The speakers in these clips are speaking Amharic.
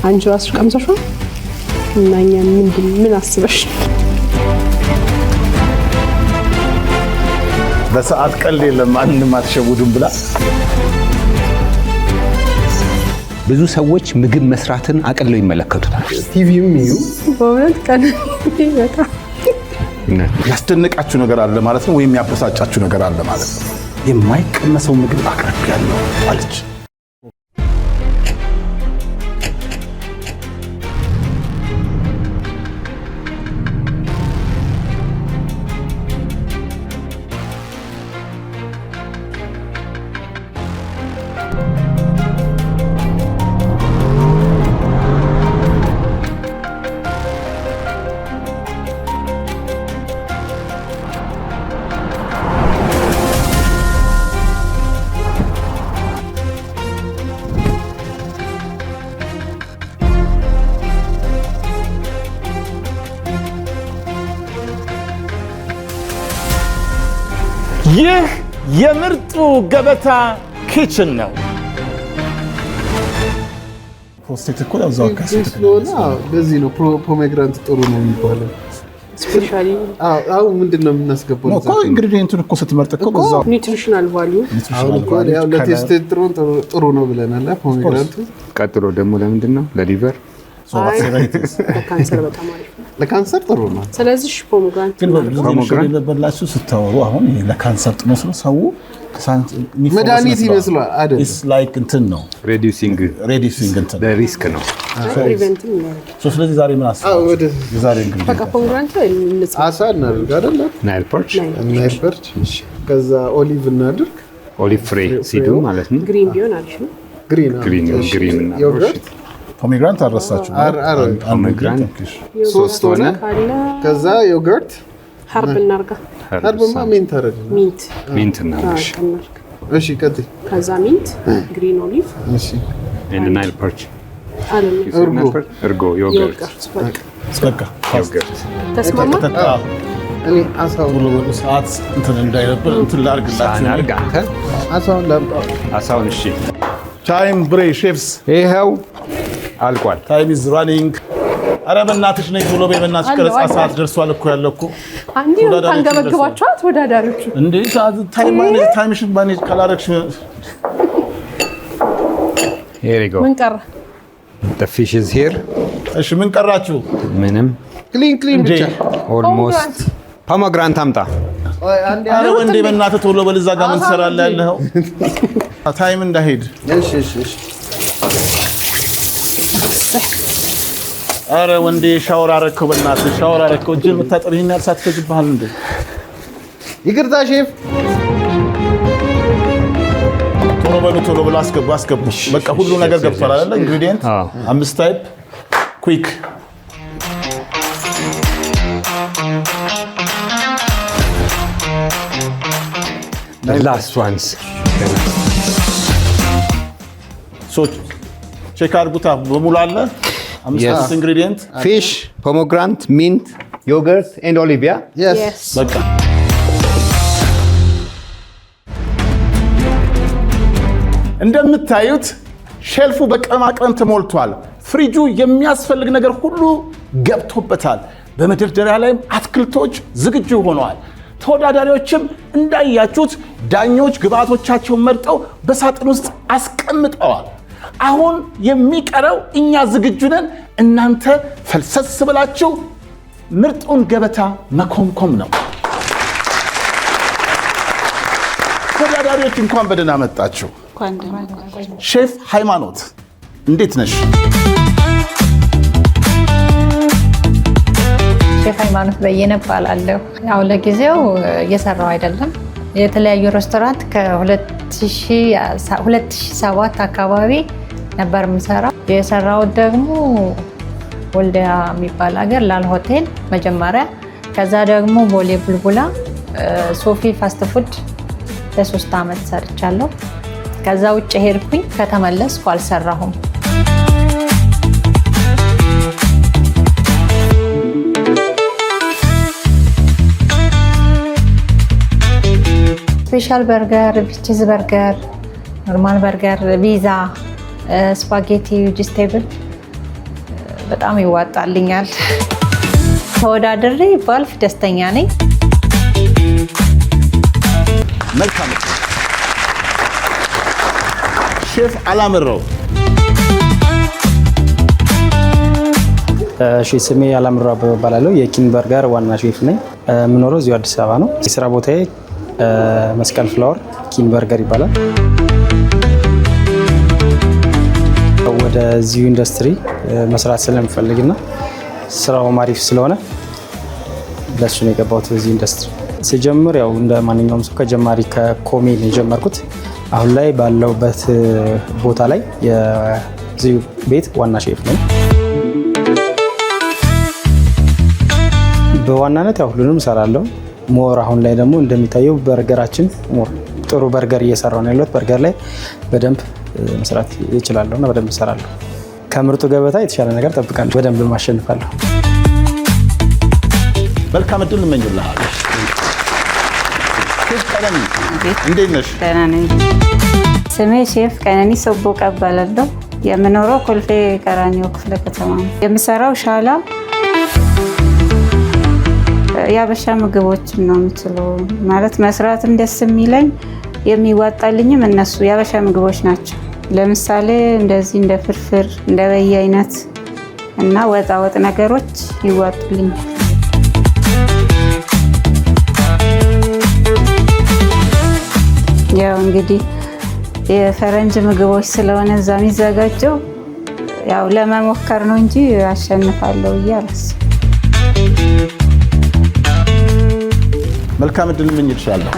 አንቺ ራስሽ ቀምሰሽው እና እኛ ምን አስበሽ በሰዓት ቀልድ የለም ማንንም አትሸውዱም ብላ ብዙ ሰዎች ምግብ መስራትን አቀለው ይመለከቱታል። ቲቪም ይዩ በእውነት ቀን ይበቃ ያስደነቃችሁ ነገር አለ ማለት ነው ወይም ያበሳጫችሁ ነገር አለ ማለት ነው። የማይቀመሰው ምግብ አቅርብ ያለው አለች። ይህ የምርጡ ገበታ ኪችን ነው። ፖስቴት እኮ ያዛው ካስተ በዚህ ነው ፖሜግራንት ጥሩ ነው የሚባለው። ስፔሻሊ አው ምንድነው የምናስገባው? እኮ ኢንግሪዲየንቱን እኮ ስትመርጥ እኮ በዛው ኒውትሪሽናል ቫልዩ ያው ለቴስት ጥሩ ነው ብለናል። ፖሜግራንቱ ቀጥሎ ደግሞ ለምንድነው ለሊቨር ለካንሰር በጣም አሪፍ ነው። ለካንሰር ጥሩ ነው። ስለዚህ ፖሜግራንት ፖሜግራንት ለበላችሁ ስታወሩ አሁን ለካንሰር ጥሩ ነው ሰው መድኃኒት ይመስላል አይደል? ኢስ ላይክ እንትን ነው ሬዲዩሲንግ እንትን ለሪስክ ነው። ፕሪቨንቲቭ ነው። ስለዚህ ዛሬ ምን አስበው? የዛሬ እንግዲህ በቃ ፖሜግራንት አሳ እናድርግ አይደል? ናይል ፐርች ከዛ ኦሊቭ እናድርግ። ኦሊቭ ፍሬ ሲዱ ማለት ነው። ግሪን ቢሆን አሪፍ ነው። ግሪን እና ዮገርት ፖሜግራንት አረሳችሁ? ፖሜግራንት ሶስት ሆነ። ከዛ ዮገርት ሀርብ እናርጋ። ሀርብማ ሚንት አይደል? ሚንት እና እሺ ቀጥይ። ከዛ ሚንት ግሪን ኦሊቭ እሺ እና ናይል ፐርች እርጎ ዮገርት በቃ ዮገርት ተስማማ። እኔ አሳው ብሎ ሰዓት እንትን እንዳይነበር እንትን ላርግላችሁ አርጋ አንተ አሳውን ላምጣው። አሳውን እሺ። ታይም ብሬ ሼፍስ ይሄው አልቋል። ታይም ኢዝ ራኒንግ። አረ በእናትሽ ነይ ቶሎ በይ በእናትሽ፣ ቀረጻ ሰዓት ደርሷል እኮ ያለው እኮ አንዴ ነው ታንገበግባችሁ ተወዳዳሪዎቹ እንዴ ታይምሽን ባኔ ካላረክሽ here we go ምን ቀረ? the fish is here እሺ ምን ቀራችሁ? ምንም ክሊን ብቻ almost ፖሜግራንት አምጣ። አረ ወንዴ በእናትህ ቶሎ በል፣ እዛ ጋር ምን ትሰራለህ ያለኸው? ታይም እንዳይሄድ። እሺ አረ ወንዴ ሻወር አረከው፣ በእናትህ ሻወር አረከው። እጅን የምታጠብ ይሄን ያህል ሳትፈጅብሃል እንዴ? ይቅርታ ሼፍ። ቶሎ በሉ አስገቡ። በቃ ሁሉ ነገር ገብቷል አይደል? ኢንግሪዲየንት 5 ታይፕ ኩዊክ the last ones ሶ ቼክ አድርጉታ በሙሉ አለ። 5 ኢንግሪዲየንት fish pomegranate mint yogurt and olive yes በቃ እንደምታዩት ሼልፉ በቅመማ ቅመም ተሞልቷል። ፍሪጁ የሚያስፈልግ ነገር ሁሉ ገብቶበታል። በመደርደሪያ ላይም አትክልቶች ዝግጁ ሆነዋል። ተወዳዳሪዎችም እንዳያችሁት ዳኞች ግብአቶቻቸውን መርጠው በሳጥን ውስጥ አስቀምጠዋል። አሁን የሚቀረው እኛ ዝግጁ ነን፣ እናንተ ፈልሰስ ብላችሁ ምርጡን ገበታ መኮምኮም ነው። ተወዳዳሪዎች እንኳን በደህና መጣችሁ። ሼፍ ሃይማኖት እንዴት ነሽ? ሼፍ ሃይማኖት በየነ እባላለሁ። ያው ለጊዜው እየሰራው አይደለም። የተለያዩ ሬስቶራንት ከ2007 አካባቢ ነበር የምሰራው። የሰራው ደግሞ ወልዲያ የሚባል ሀገር ላል ሆቴል መጀመሪያ፣ ከዛ ደግሞ ቦሌ ቡልቡላ ሶፊ ፋስት ፉድ ለ3 ዓመት ሰርቻለሁ። ከዛ ውጭ ሄድኩኝ። ከተመለስኩ አልሰራሁም። ስፔሻል በርገር፣ ቺዝ በርገር፣ ኖርማል በርገር፣ ፒዛ፣ ስፓጌቲ፣ ቬጂቴብል በጣም ይዋጣልኛል። ተወዳድሬ ባልፍ ደስተኛ ነኝ። መልካም ሼፍ አላምረው። ስሜ አላምረው እባላለሁ። የኪን በርገር ዋና ሼፍ ነኝ። የምኖረው እዚሁ አዲስ አበባ ነው። የስራ ቦታዬ መስቀል ፍላወር ኪን በርገር ይባላል። ወደዚሁ ኢንዱስትሪ መስራት ስለምፈልግና ስራው አሪፍ ስለሆነ ለሱ ነው የገባሁት። በዚህ ኢንዱስትሪ ስጀምር ያው እንደ ማንኛውም ሰው ከጀማሪ ከኮሜ ነው የጀመርኩት። አሁን ላይ ባለውበት ቦታ ላይ የዚሁ ቤት ዋና ሼፍ ነኝ። በዋናነት ያው ሁሉንም እሰራለሁ። ሞር አሁን ላይ ደግሞ እንደሚታየው በርገራችን ሞር ጥሩ በርገር እየሰራሁ ነው ያለሁት። በርገር ላይ በደንብ መስራት እችላለሁና በደንብ እሰራለሁ። ከምርጡ ገበታ የተሻለ ነገር እጠብቃለሁ። በደንብ ማሸንፋለሁ። መልካም እድል እመኝልሃለሁ። ሼፍ ቀነኒ እንዴት ነሽ? ደህና ነኝ። ስሜ ሼፍ ቀነኒ ሶቦቃ እባላለሁ። የምኖረው ኮልፌ ቀራኒዮ ክፍለ ከተማ ነው። የምሰራው ሻላ የአበሻ ምግቦችን ነው የምችለው። ማለት መስራትም ደስ የሚለኝ የሚዋጣልኝም እነሱ የአበሻ ምግቦች ናቸው። ለምሳሌ እንደዚህ እንደ ፍርፍር፣ እንደ በየአይነት እና ወጣ ወጥ ነገሮች ይዋጡልኛል። ያው እንግዲህ የፈረንጅ ምግቦች ስለሆነ እዛ የሚዘጋጀው ያው ለመሞከር ነው እንጂ አሸንፋለሁ ብዬ አላስብም። መልካም እድል እመኝልሻለሁ።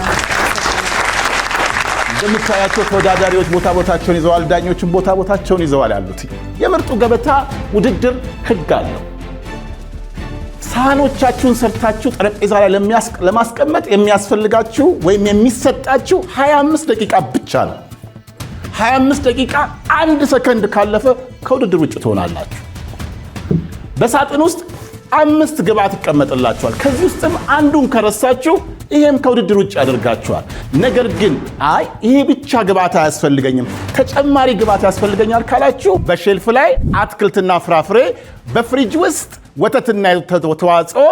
እንደምታያቸው ተወዳዳሪዎች ቦታቸውን ይዘዋል። ዳኞችን ቦታቸውን ይዘዋል ያሉት። የምርጡ ገበታ ውድድር ህግ አለው። ሳህኖቻችሁን ሰርታችሁ ጠረጴዛ ላይ ለማስቀመጥ የሚያስፈልጋችሁ ወይም የሚሰጣችሁ 25 ደቂቃ ብቻ ነው። 25 ደቂቃ 1 ሰከንድ ካለፈ ከውድድር ውጭ ትሆናላችሁ። በሳጥን ውስጥ 5 ግብአት ይቀመጥላችኋል። ከዚህ ውስጥም አንዱን ከረሳችሁ ይሄም ከውድድር ውጭ ያደርጋችኋል። ነገር ግን አይ ይሄ ብቻ ግብአት አያስፈልገኝም ተጨማሪ ግብአት ያስፈልገኛል ካላችሁ በሼልፍ ላይ አትክልትና ፍራፍሬ፣ በፍሪጅ ውስጥ ወተትና ተዋጽኦ፣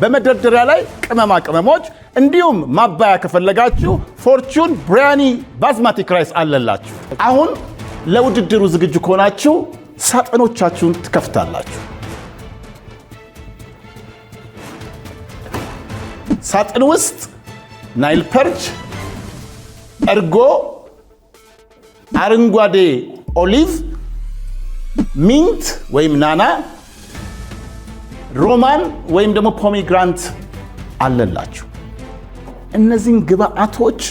በመደርደሪያ ላይ ቅመማ ቅመሞች እንዲሁም ማባያ ከፈለጋችሁ ፎርቹን ብሪያኒ ባስማቲክ ራይስ አለላችሁ። አሁን ለውድድሩ ዝግጁ ከሆናችሁ ሳጥኖቻችሁን ትከፍታላችሁ። ሳጥን ውስጥ ናይል ፐርች፣ እርጎ፣ አረንጓዴ ኦሊቭ፣ ሚንት ወይም ናና፣ ሮማን ወይም ደግሞ ፖሚግራንት አለላችሁ። እነዚህን ግብአቶች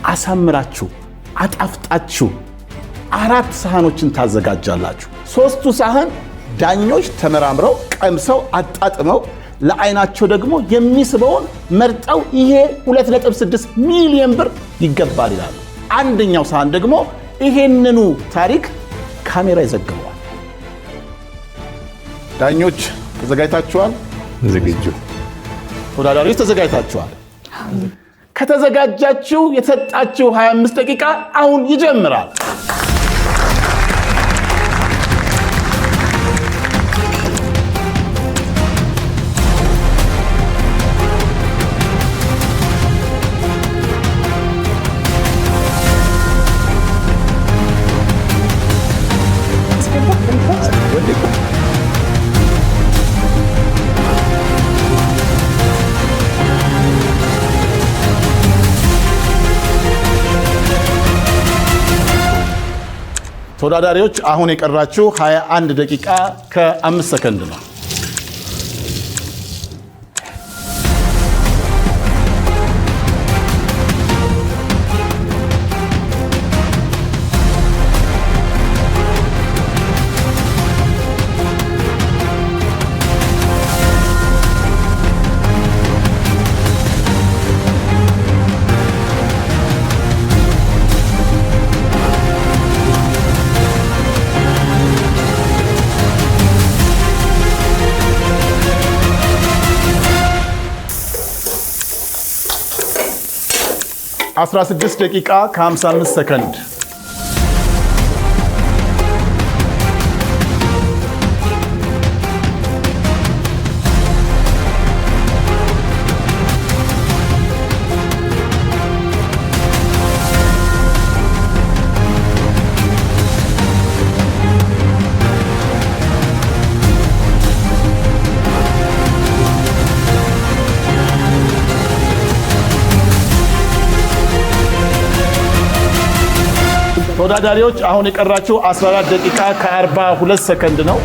አሳምራችሁ አጣፍጣችሁ 4 ሳህኖችን ታዘጋጃላችሁ። 3ቱ ሳህን ዳኞች ተመራምረው ቀምሰው አጣጥመው ለአይናቸው ደግሞ የሚስበውን መርጠው ይሄ 2.6 ሚሊዮን ብር ይገባል ይላሉ። አንደኛው ሳህን ደግሞ ይሄንኑ ታሪክ ካሜራ ይዘግበዋል። ዳኞች ተዘጋጅታችኋል? ዝግጁ። ተወዳዳሪዎች ተዘጋጅታችኋል? ከተዘጋጃችሁ የተሰጣችሁ 25 ደቂቃ አሁን ይጀምራል። ተወዳዳሪዎች አሁን የቀራችሁ 21 ደቂቃ ከ5 ሰከንድ ነው። ለ16 ደቂቃ ከ55 ሰከንድ ተወዳዳሪዎች አሁን የቀራችሁ 14 ደቂቃ ከ42 ሰከንድ ነው።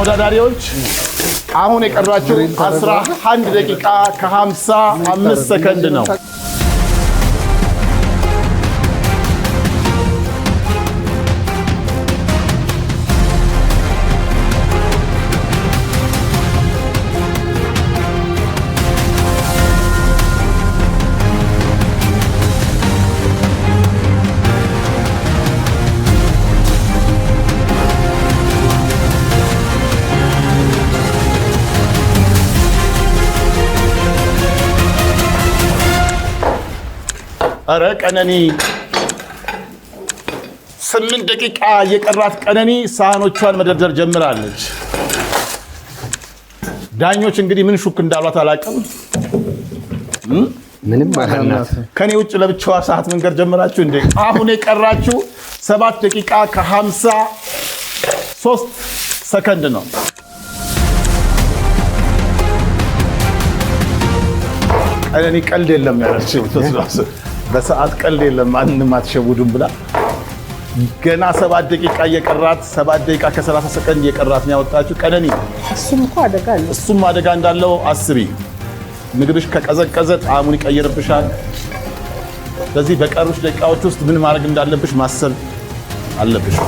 ተወዳዳሪዎች አሁን የቀራችሁ 11 ደቂቃ ከ55 ሰከንድ ነው። አረ ቀነኒ 8 ደቂቃ የቀራት ቀነኒ ሳህኖቿን መደርደር ጀምራለች። ዳኞች እንግዲህ ምን ሹክ እንዳሏት አላውቅም። ምንም አላናት። ከኔ ውጭ ለብቻዋ ሰዓት መንገድ ጀምራችሁ እንዴ? አሁን የቀራችሁ 7 ደቂቃ ከ53 ሰከንድ ነው። ቀነኒ ቀልድ የለም ያለችው በሰዓት ቀልድ የለም ማንንም አትሸውዱም ብላ ገና 7 ደቂቃ እየቀራት 7 ደቂቃ ከ30 ሰከንድ እየቀራት ነው ያወጣችሁ ቀነኒ። እሱም እኮ አደጋ አለው። እሱም አደጋ እንዳለው አስቢ። ምግብሽ ከቀዘቀዘ ጣዕሙን ይቀይርብሻል። ስለዚህ በቀሩሽ ደቂቃዎች ውስጥ ምን ማድረግ እንዳለብሽ ማሰብ አለብሽ።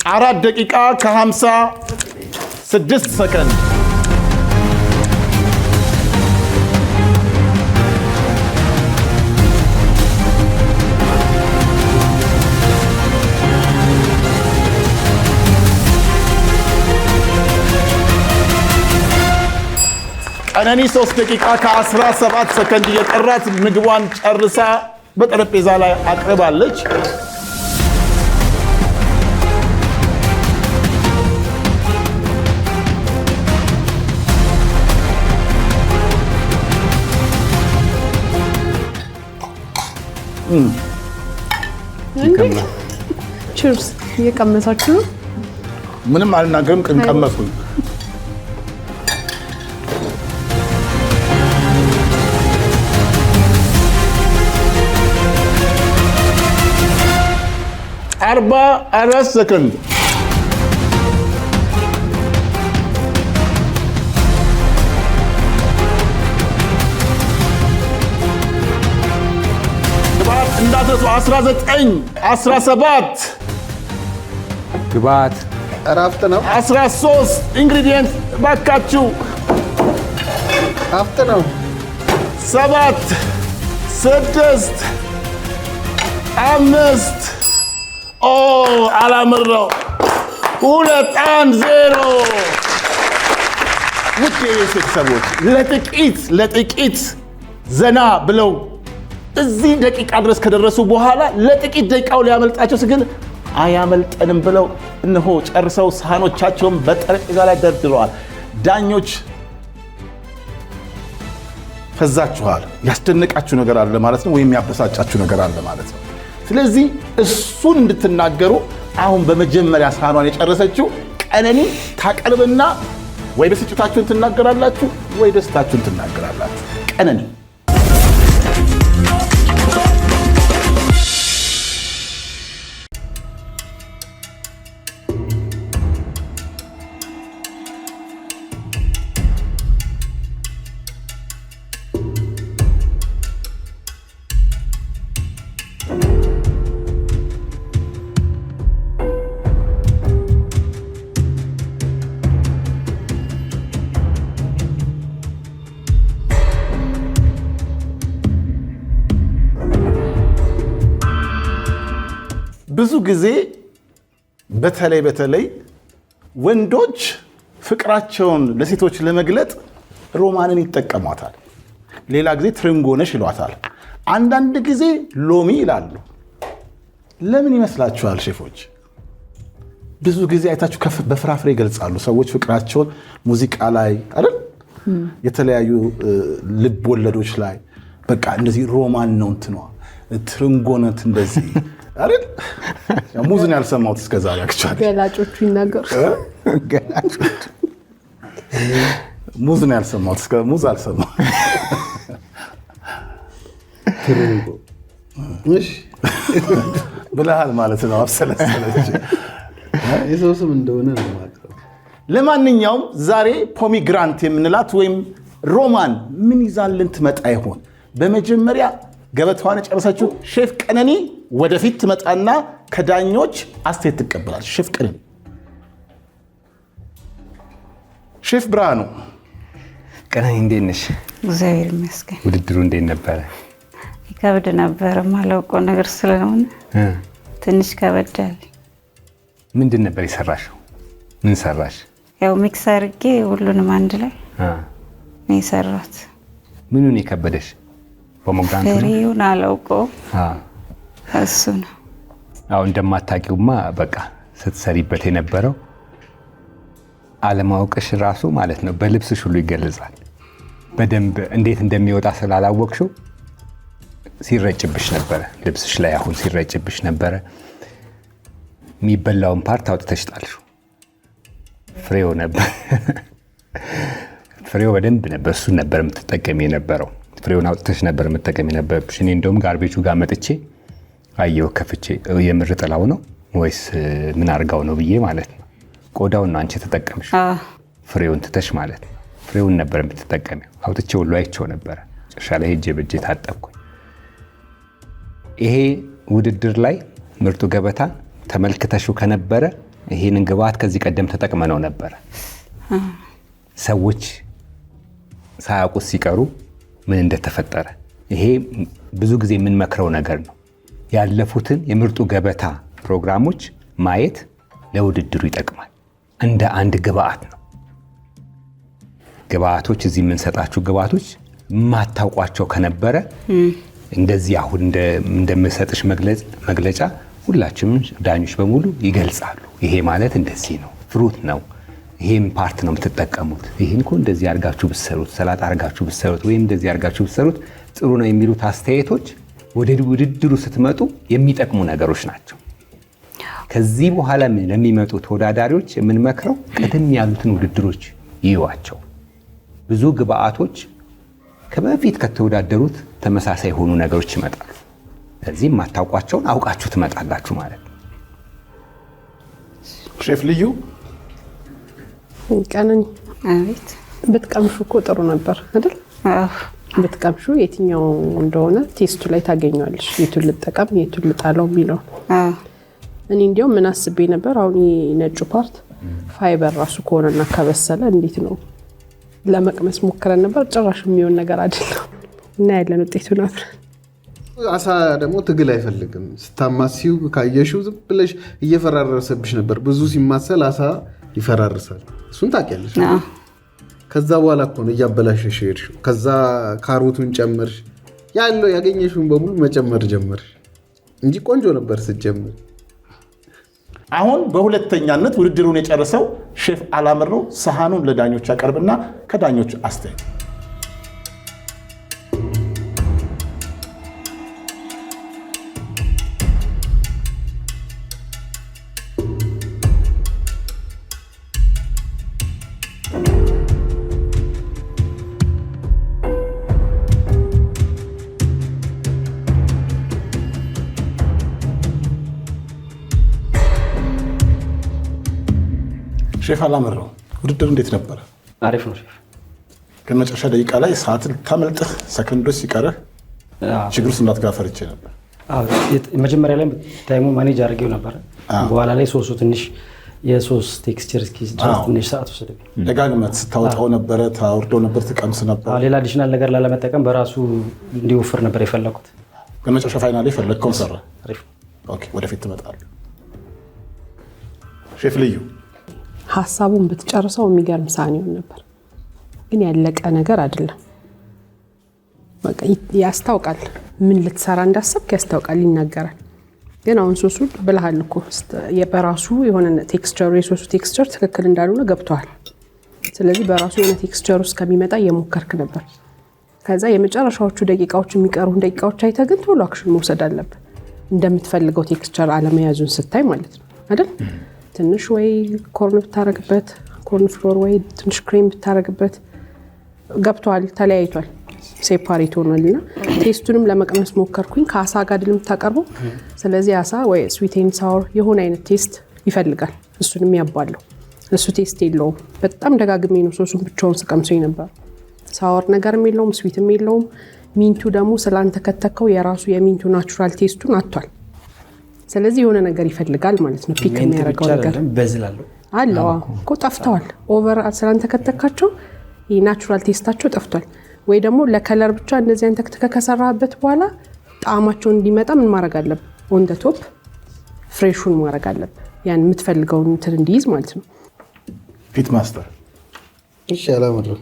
አራት ደቂቃ ከ56 ሰከንድ ቀነኒ 3 ደቂቃ ከ17 ሰከንድ እየቀራት ምግቧን ጨርሳ በጠረጴዛ ላይ አቅርባለች። ቺርስ እየቀመሳችሁ ነው? ምንም አልናገርም። ቀመስኩኝ። አርባ 4 ሰከንድ እንዳትረሱ። 19 17 ግባት እረፍት ነው። 13 ኢንግሪዲየንት ባካችሁ ሀፍት ነው። 7 6 5 አላምረው 2 1 0 ውድ ቤተሰቦች ለጥቂት ዘና ብለው እዚህ ደቂቃ ድረስ ከደረሱ በኋላ ለጥቂት ደቂቃው ሊያመልጣቸው ግን አያመልጠንም ብለው እነሆ ጨርሰው ሳህኖቻቸውን በጠረጴዛ ላይ ደርድረዋል። ዳኞች ፈዛችኋል። ያስደነቃችሁ ነገር አለ ማለት ነው፣ ወይም ያበሳጫችሁ ነገር አለ ማለት ነው። ስለዚህ እሱን እንድትናገሩ አሁን በመጀመሪያ ሳህኗን የጨረሰችው ቀነኒ ታቀርብና ወይ ብስጭታችሁን ትናገራላችሁ ወይ ደስታችሁን ትናገራላችሁ። ቀነኒ ብዙ ጊዜ በተለይ ወንዶች ፍቅራቸውን ለሴቶች ለመግለጥ ሮማንን ይጠቀሟታል። ሌላ ጊዜ ትርንጎነሽ ይሏታል። አንዳንድ ጊዜ ሎሚ ይላሉ። ለምን ይመስላችኋል ሼፎች? ብዙ ጊዜ አይታችሁ በፍራፍሬ ይገልጻሉ ሰዎች ፍቅራቸውን ሙዚቃ ላይ አይደል? የተለያዩ ልብ ወለዶች ላይ በቃ እንደዚህ ሮማን ነው እንትኗ ትርንጎነት እንደዚህ አይደል? ሙዝን ያልሰማሁት እስከዛሬ አክቹዋሊ ገላጮቹ ይናገሩ ሙዝን ያልሰማሁት እስከ ሙዝ አልሰማሁም። ትርንጎ እሺ ብለሃል ማለት ነው። አብሰለሰለች የሰው ስም እንደሆነ ነው ማለት። ለማንኛውም ዛሬ ፖሚግራንት የምንላት ወይም ሮማን ምን ይዛልን ትመጣ ይሆን? በመጀመሪያ ገበታዋን የጨረሰችው ሼፍ ቀነኒ ወደፊት ትመጣና ከዳኞች አስተያየት ትቀበላለች። ሼፍ ቀነኒ። ሼፍ ብርሃኑ። ቀነኒ እንዴት ነሽ? እግዚአብሔር ይመስገን። ውድድሩ እንዴት ነበረ? ይከብድ ነበረ። ማላውቀው ነገር ስለሆነ ትንሽ ከበዳል። ምንድን ነበር የሰራሽው? ምን ሰራሽ? ያው ሚክስ አድርጌ ሁሉንም አንድ ላይ ነው የሰራት። ምኑን የከበደሽ? ፖሚግራንቱ ነው? ፍሬውን አላውቀውም። እሱ ነው። አዎ እንደማታውቂውማ በቃ ስትሰሪበት የነበረው አለማወቅሽ ራሱ ማለት ነው በልብስሽ ሁሉ ይገለጻል። በደንብ እንዴት እንደሚወጣ ስላላወቅሽው ሲረጭብሽ ነበረ ልብስሽ ላይ። አሁን ሲረጭብሽ ነበረ። የሚበላውን ፓርት አውጥተሽ ጣልሽው። ፍሬው ነበር ፍሬው በደንብ ነበር። እሱን ነበር የምትጠቀሚ የነበረው። ፍሬውን አውጥተሽ ነበር የምትጠቀሚ የነበረብሽ። እኔ እንደውም ጋርቤጁ ጋር መጥቼ አየሁ ከፍቼ የምር ጥላው ነው ወይስ ምን አርጋው ነው ብዬ ማለት ነው። ቆዳውን ነው አንቺ ተጠቀምሽ፣ ፍሬውን ትተሽ ማለት ነው። ፍሬውን ነበር የምትጠቀሚው። አውጥቼ ሁሉ አይቼው ነበረ። ጭራሽ ላይ ሄጄ በእጄ ታጠብኩኝ። ይሄ ውድድር ላይ ምርጡ ገበታ ተመልክተሽው ከነበረ ይሄንን ግብአት ከዚህ ቀደም ተጠቅመነው ነበረ። ሰዎች ሳያውቁት ሲቀሩ ምን እንደተፈጠረ ይሄ ብዙ ጊዜ የምንመክረው ነገር ነው። ያለፉትን የምርጡ ገበታ ፕሮግራሞች ማየት ለውድድሩ ይጠቅማል። እንደ አንድ ግብአት ነው። ግብአቶች እዚህ የምንሰጣችሁ ግብአቶች ማታውቋቸው ከነበረ እንደዚህ አሁን እንደምሰጥሽ መግለጫ ሁላችንም ዳኞች በሙሉ ይገልጻሉ። ይሄ ማለት እንደዚህ ነው፣ ፍሩት ነው፣ ይሄን ፓርት ነው የምትጠቀሙት፣ ይሄን እኮ እንደዚህ አድርጋችሁ ብትሰሩት፣ ሰላጣ አድርጋችሁ ብትሰሩት ወይም እንደዚህ አድርጋችሁ ብትሰሩት ጥሩ ነው የሚሉት አስተያየቶች ወደ ውድድሩ ስትመጡ የሚጠቅሙ ነገሮች ናቸው። ከዚህ በኋላ ለሚመጡ ተወዳዳሪዎች የምንመክረው ቀደም ያሉትን ውድድሮች ይዩዋቸው። ብዙ ግብአቶች ከበፊት ከተወዳደሩት ተመሳሳይ የሆኑ ነገሮች ይመጣሉ። ስለዚህ የማታውቋቸውን አውቃችሁ ትመጣላችሁ ማለት ነው። ሼፍ ልዩ ቀነኒ፣ አቤት። ብትቀምሹ እኮ ጥሩ ነበር አይደል? ብትቀምሹ የትኛው እንደሆነ ቴስቱ ላይ ታገኘዋለሽ። የቱን ልጠቀም የቱን ልጣለው የሚለው። እኔ እንዲያውም ምን አስቤ ነበር፣ አሁን ነጩ ፓርት ፋይበር ራሱ ከሆነና ከበሰለ እንዴት ነው ለመቅመስ ሞክረን ነበር። ጭራሽ የሚሆን ነገር አይደለም እና ያለን ውጤቱን አብረን። አሳ ደግሞ ትግል አይፈልግም። ስታማሲው ካየሽው ዝም ብለሽ እየፈራረሰብሽ ነበር። ብዙ ሲማሰል አሳ ይፈራርሳል። እሱን ታውቂያለሽ። ከዛ በኋላ እኮ ነው እያበላሸሽ ሄድሽው። ከዛ ካሮቱን ጨመርሽ፣ ያለው ያገኘሽውን በሙሉ መጨመር ጀመርሽ እንጂ ቆንጆ ነበር ስትጀምር። አሁን በሁለተኛነት ውድድሩን የጨረሰው ሼፍ አላምር ነው። ሰሃኑን ለዳኞች ያቀርብና ከዳኞች አስተያየት። ሼፍ አላምር ነው። ውድድሩ እንዴት ነበረ? አሪፍ ነው ሼፍ። ከመጨረሻ ደቂቃ ላይ ሰዓት ልታመልጥህ ሰከንዶች ሲቀርህ ችግር ውስጥ እንዳትገባ ፈርቼ ነበር። መጀመሪያ ላይ ታይሙ ማኔጅ አድርጌው ነበር። በኋላ ላይ ሶሱ ትንሽ የሶስ ቴክስቸር እስኪይዝ ድረስ ትንሽ ሰዓት ወሰደብኝ። ደጋግመህ ስታወጣው ነበረ፣ ታወርደው ነበር፣ ትቀምስ ነበር። ሌላ አዲሽናል ነገር ላለመጠቀም በራሱ እንዲወፍር ነበር የፈለኩት። ከመጨረሻ ፋይናል የፈለግከውን ሰራ። ኦኬ፣ ወደፊት ትመጣለህ። ሼፍ ልዩ ሀሳቡን ብትጨርሰው የሚገርም ሳህን ነበር፣ ግን ያለቀ ነገር አይደለም። በቃ ያስታውቃል፣ ምን ልትሰራ እንዳሰብክ ያስታውቃል፣ ይናገራል። ግን አሁን ሶሱ ብለሃል እኮ በራሱ የሆነ ቴክስቸር የሶሱ ቴክስቸር ትክክል እንዳልሆነ ገብቷል። ስለዚህ በራሱ የሆነ ቴክስቸር ውስጥ ከሚመጣ እየሞከርክ ነበር። ከዛ የመጨረሻዎቹ ደቂቃዎች የሚቀሩን ደቂቃዎች አይተህ ግን ቶሎ አክሽን መውሰድ አለብህ፣ እንደምትፈልገው ቴክስቸር አለመያዙን ስታይ ማለት ነው አይደል? ትንሽ ወይ ኮርን ብታረግበት ኮርን ፍሎር ወይ ትንሽ ክሬም ብታረግበት ገብቷል፣ ተለያይቷል፣ ሴፓሬት ሆኗልና ቴስቱንም ለመቅመስ ሞከርኩኝ። ከአሳ ጋር አይደል የምታቀርበው? ስለዚህ አሳ ወይ ስዊት ኤንድ ሳወር የሆነ አይነት ቴስት ይፈልጋል። እሱንም ያባለው እሱ ቴስት የለውም። በጣም ደጋግሜ ነው ሶሱን ብቻውን ስቀምሰኝ ነበር። ሳወር ነገርም የለውም፣ ስዊትም የለውም። ሚንቱ ደግሞ ስላንተ ከተከው የራሱ የሚንቱ ናቹራል ቴስቱን አጥቷል። ስለዚህ የሆነ ነገር ይፈልጋል ማለት ነው። ፒክ የሚያደርገው ነገር አለው እኮ ጠፍተዋል። ኦቨር ስላንተ ከተካቸው የናቹራል ቴስታቸው ጠፍቷል። ወይ ደግሞ ለከለር ብቻ እንደዚህ አንተክተከ ከሰራበት በኋላ ጣዕማቸውን እንዲመጣ ምን ማድረግ አለብህ? ኦን ደ ቶፕ ፍሬሹን ማድረግ አለብህ፣ ያን የምትፈልገውን እንትን እንዲይዝ ማለት ነው። ፒት ማስተር እሺ፣ አላመረም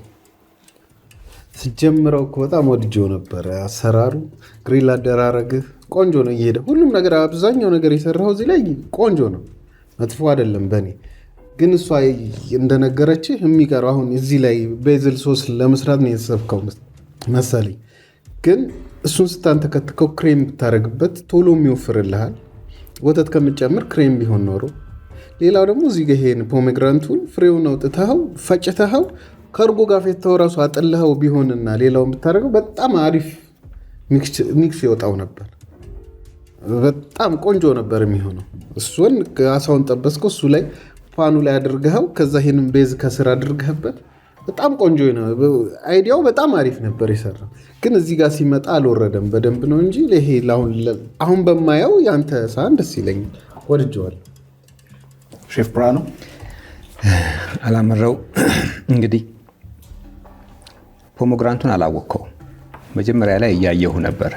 ስጀምረው እኮ በጣም ወድጄው ነበረ። አሰራሩ ግሪል አደራረግህ ቆንጆ ነው፣ እየሄደ ሁሉም ነገር አብዛኛው ነገር የሰራው እዚህ ላይ ቆንጆ ነው፣ መጥፎ አይደለም በእኔ ግን እሷ እንደነገረችህ የሚቀረው አሁን እዚህ ላይ ቤዝል ሶስ ለመስራት ነው የተሰብከው መሰለኝ። ግን እሱን ስታንተከትከው ክሬም ብታረግበት ቶሎ የሚወፍርልሃል። ወተት ከምጨምር ክሬም ቢሆን ኖሮ። ሌላው ደግሞ እዚህ ጋር ይሄን ፖሜግራንቱን ፍሬውን አውጥተኸው ፈጭተኸው ከእርጎ ጋር ፌተኸው ራሱ አጥልኸው ቢሆንና ሌላውን ብታረገው በጣም አሪፍ ሚክስ ይወጣው ነበር። በጣም ቆንጆ ነበር የሚሆነው። እሱን አሳውን ጠበስከው፣ እሱ ላይ ፓኑ ላይ አድርገኸው፣ ከዛ ይሄንን ቤዝ ከስር አድርገህበት በጣም ቆንጆ ነው። አይዲያው በጣም አሪፍ ነበር የሰራው። ግን እዚህ ጋር ሲመጣ አልወረደም በደንብ ነው እንጂ ይሄ አሁን በማየው ያንተ ሳህን ደስ ይለኛል፣ ወድጀዋለሁ። ሼፍ ብርሃኑ አላመረው እንግዲህ ፖሞግራንቱን አላወቅከው። መጀመሪያ ላይ እያየሁ ነበር፣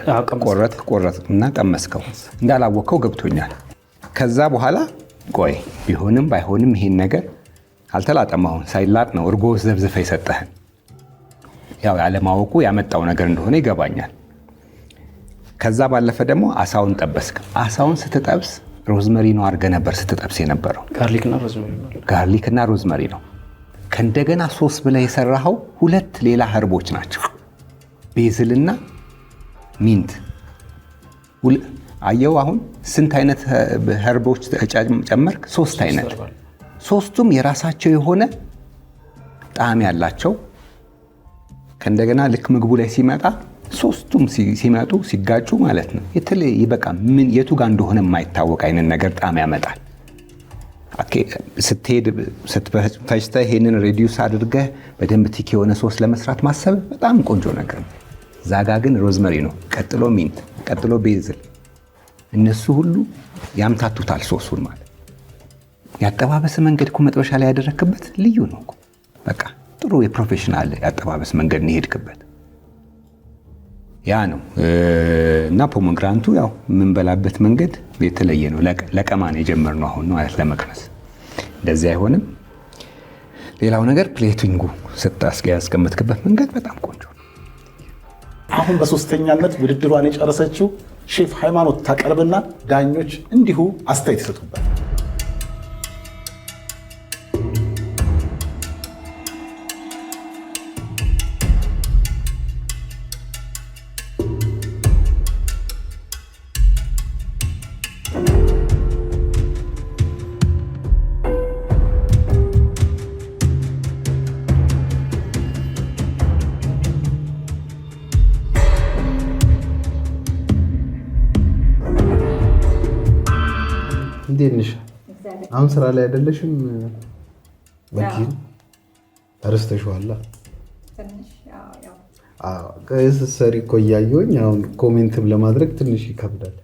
ቆረጥ እና ቀመስከው። እንዳላወቅከው ገብቶኛል። ከዛ በኋላ ቆይ ቢሆንም ባይሆንም ይሄን ነገር አልተላጠም። አሁን ሳይላጥ ነው እርጎ ዘብዝፈ የሰጠህን። ያው ያለማወቁ ያመጣው ነገር እንደሆነ ይገባኛል። ከዛ ባለፈ ደግሞ አሳውን ጠበስክ። አሳውን ስትጠብስ ሮዝመሪ ነው አድርገህ ነበር ስትጠብስ የነበረው። ጋርሊክና ሮዝመሪ ነው። ከእንደገና ሶስ ብለህ የሰራኸው ሁለት ሌላ ህርቦች ናቸው፣ ቤዝልና ሚንት። አየው አሁን ስንት አይነት ህርቦች ጨመርክ? 3 አይነት። ሶስቱም የራሳቸው የሆነ ጣዕም ያላቸው። ከእንደገና ልክ ምግቡ ላይ ሲመጣ ሶስቱም ሲመጡ ሲጋጩ ማለት ነው የተለየ በቃ ምን የቱ ጋር እንደሆነ የማይታወቅ አይነት ነገር ጣዕም ያመጣል። ስትሄድ ስትፈጭተህ ይሄንን ሬዲዩስ አድርገህ በደንብ ቲክ የሆነ ሶስ ለመስራት ማሰብ በጣም ቆንጆ ነገር ነው። ዛጋ ግን ሮዝመሪ ነው፣ ቀጥሎ ሚንት፣ ቀጥሎ ቤዝል። እነሱ ሁሉ ያምታቱታል ሶሱን ማለት። ያጠባበስ መንገድ እኮ መጥበሻ ላይ ያደረክበት ልዩ ነው እኮ። በቃ ጥሩ የፕሮፌሽናል ያጠባበስ መንገድ ነው የሄድክበት። ያ ነው እና ፖሞግራንቱ ያው የምንበላበት መንገድ የተለየ ነው። ለቀማን የጀመርነው አሁን ነው ማለት ለመቅመስ እንደዚህ አይሆንም። ሌላው ነገር ፕሌቲንጉ ያስቀመጥክበት መንገድ በጣም ቆንጆ ነው። አሁን በሶስተኛነት ውድድሯን የጨረሰችው ሼፍ ሃይማኖት ታቀርብና ዳኞች እንዲሁ አስተያየት ይሰጡበት። እንዴት ነሽ? አሁን ስራ ላይ አይደለሽም? ወኪል አረስተሽዋላ? ሰሪ እኮ እያየሁኝ አሁን ኮሜንትም ለማድረግ ትንሽ ይከብዳል።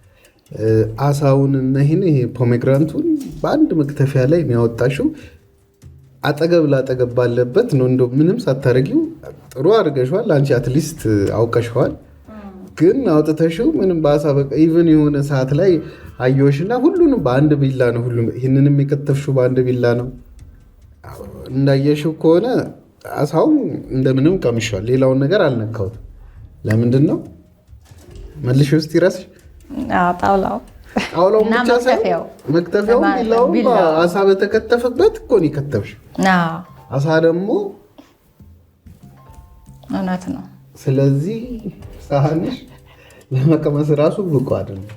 አሳውን እና ይሄ ፖሜግራንቱን በአንድ መክተፊያ ላይ ነው ያወጣሽው። አጠገብ ላጠገብ ባለበት ነው እንደው ምንም ሳታረጊው ጥሩ አድርገሽዋል። አንቺ አትሊስት አውቀሽዋል። ግን አውጥተሽው ምንም በአሳ በቃ ኢቨን የሆነ ሰዓት ላይ አየሁሽና ሁሉንም በአንድ ቢላ ነው ሁሉም ይህንንም የከተፍሽው በአንድ ቢላ ነው። እንዳየሽው ከሆነ አሳው እንደምንም ቀምሻል። ሌላውን ነገር አልነካሁትም። ለምንድን ነው መልሽ ውስጥ ይረስሽ? ጣውላው ብቻ ሳይሆን መክተፊያው ቢላው አሳ በተከተፈበት እኮ ነው የከተፍሽ። አሳ ደግሞ እውነት ነው። ስለዚህ ሳህንሽ ለመቀመስ ራሱ ብቁ አይደለም።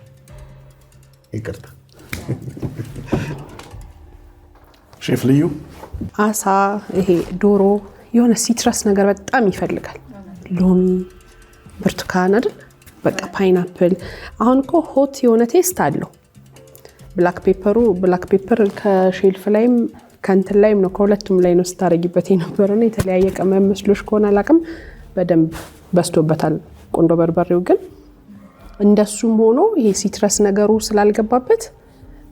ይቅርታ ሼፍ ልዩ አሳ ይሄ ዶሮ የሆነ ሲትረስ ነገር በጣም ይፈልጋል። ሎሚ፣ ብርቱካን አይደል በቃ ፓይናፕል። አሁን እኮ ሆት የሆነ ቴስት አለው። ብላክ ፔፐር ከሼልፍ ላይም ከእንትን ላይም ነው ከሁለቱም ላይ ነው ስታረጊበት የነበረና የተለያየ ቅመም መስሎሽ ከሆነ አላቅም በደንብ በስቶበታል። ቆንዶ በርበሬው ግን እንደሱም ሆኖ ይሄ ሲትረስ ነገሩ ስላልገባበት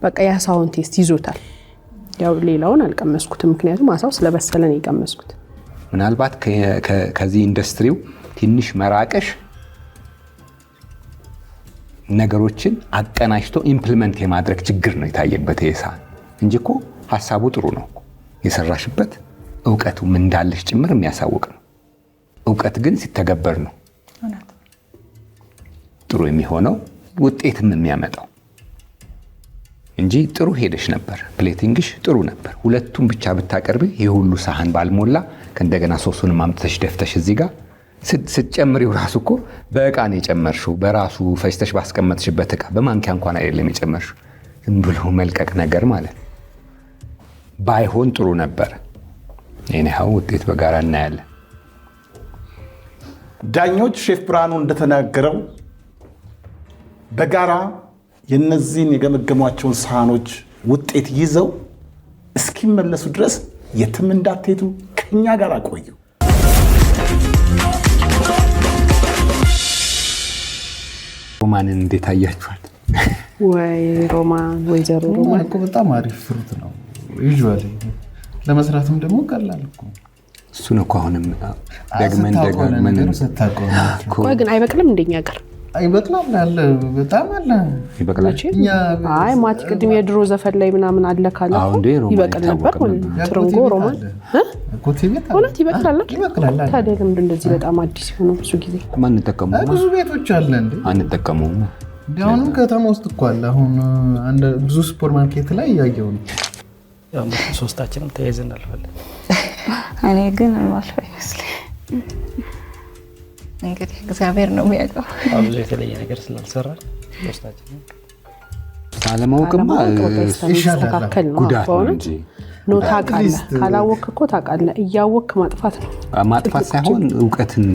በቃ የአሳውን ቴስት ይዞታል። ያው ሌላውን አልቀመስኩትም፣ ምክንያቱም አሳው ስለበሰለ ነው የቀመስኩት። ምናልባት ከዚህ ኢንዱስትሪው ትንሽ መራቀሽ ነገሮችን አቀናጅቶ ኢምፕሊመንት የማድረግ ችግር ነው የታየበት ሳህን እንጂ እኮ ሀሳቡ ጥሩ ነው። የሰራሽበት እውቀቱ ምን እንዳለሽ ጭምር የሚያሳውቅ ነው። እውቀት ግን ሲተገበር ነው ጥሩ የሚሆነው ውጤትም የሚያመጣው እንጂ ጥሩ ሄደሽ ነበር። ፕሌቲንግሽ ጥሩ ነበር። ሁለቱም ብቻ ብታቀርቢ ይህ ሁሉ ሳህን ባልሞላ ከእንደገና ሶሱንም አምጥተሽ ደፍተሽ እዚህ ጋር ስትጨምሪው ራሱ እኮ በእቃ ነው የጨመርሽው። በራሱ ፈጅተሽ ባስቀመጥሽበት እቃ በማንኪያ እንኳን አይደለም የጨመርሽው። ዝም ብሎ መልቀቅ ነገር ማለት ባይሆን ጥሩ ነበር። ይሄው ውጤት በጋራ እናያለን። ዳኞች ሼፍ ብርሃኑ እንደተናገረው በጋራ የነዚህን የገመገሟቸውን ሳህኖች ውጤት ይዘው እስኪመለሱ ድረስ የትም እንዳትሄዱ ከኛ ጋር ቆዩ። ሮማንን እንዴት አያችኋል? ወይ ሮማን ወይዘሮ ሮማን እኮ በጣም አሪፍ ፍሩት ነው። ዩዥዋሊ ለመስራትም ደግሞ ቀላል እኮ እሱን እኮ አሁንም ደግመን ቆይ ግን አይበቅልም እንደኛ ጋር አይበቅላል አለ በጣም አለ ይበቅላል። አይ ማቲ ቅድም የድሮ ዘፈን ላይ ምናምን አለ ካለ ይበቅል ነበር። ትርንጎ ሮማን ኮቴቤት እውነት ይበቅላል። ታዲያ ለምንድን እንደዚህ በጣም አዲስ ሆኖ ብዙ ጊዜ ማን ተጠቀመው? ብዙ ቤቶች አለ እንዴ አንጠቀመው። አሁንም ከተማ ውስጥ እኮ አለ። አሁን አንድ ብዙ ሱፐር ማርኬት ላይ ያየው ነው። ያው ሶስታችንም ተያይዘን አልፈለን። እኔ ግን አልፈ ይመስለኝ እንግዲህ እግዚአብሔር ነው የሚያውቀው። ብዙ የተለየ ነገር ስላልሰራ ሶስታችንም አለማወቅማ ይሻላል ነው እንጂ ነው ታውቃለህ። ካላወቅህ እኮ ታውቃለህ። እያወቅህ ማጥፋት ነው። ማጥፋት ሳይሆን እውቀትን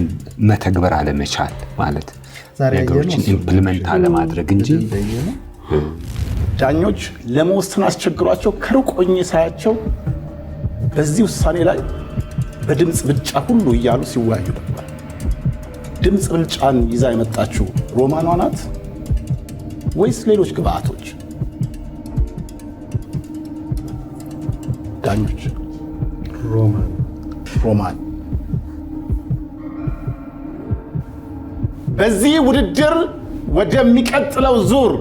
መተግበር አለመቻል ማለት ነገሮችን ኢምፕሊመንት አለማድረግ እንጂ ዳኞች ለመወሰን አስቸግሯቸው ከሩቅ ሆኜ ሳያቸው በዚህ ውሳኔ ላይ በድምፅ ብልጫ ሁሉ እያሉ ሲወያዩ ነበር። ድምፅ ብልጫን ይዛ የመጣችው ሮማኗ ናት ወይስ ሌሎች ግብአቶች? ዳኞች ሮማን በዚህ ውድድር ወደሚቀጥለው ዙር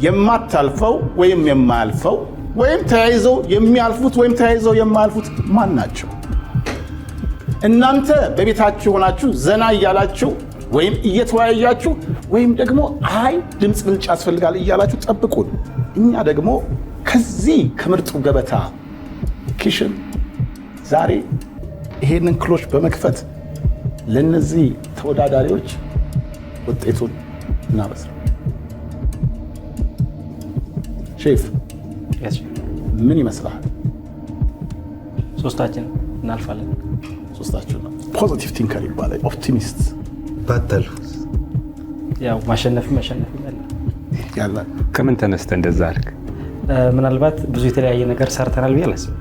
የማታልፈው ወይም የማያልፈው ወይም ተያይዘው የሚያልፉት ወይም ተያይዘው የማያልፉት ማን ናቸው? እናንተ በቤታችሁ ሆናችሁ ዘና እያላችሁ ወይም እየተወያያችሁ ወይም ደግሞ አይ ድምፅ ብልጫ ያስፈልጋል እያላችሁ ጠብቁን። እኛ ደግሞ ከዚህ ከምርጡ ገበታ ኪሽን ዛሬ ይሄንን ክሎች በመክፈት ለነዚህ ተወዳዳሪዎች ውጤቱን እናበስር። ሼፍ ምን ይመስላል? ሶስታችን እናልፋለን። ሶስታችን ነው። ፖዚቲቭ ቲንከር ይባላል። ኦፕቲሚስት ባታል ያው ማሸነፍ ያለ ከምን ተነስተ እንደዛ አልክ? ምናልባት ብዙ የተለያየ ነገር ሰርተናል ብዬ አላስብም።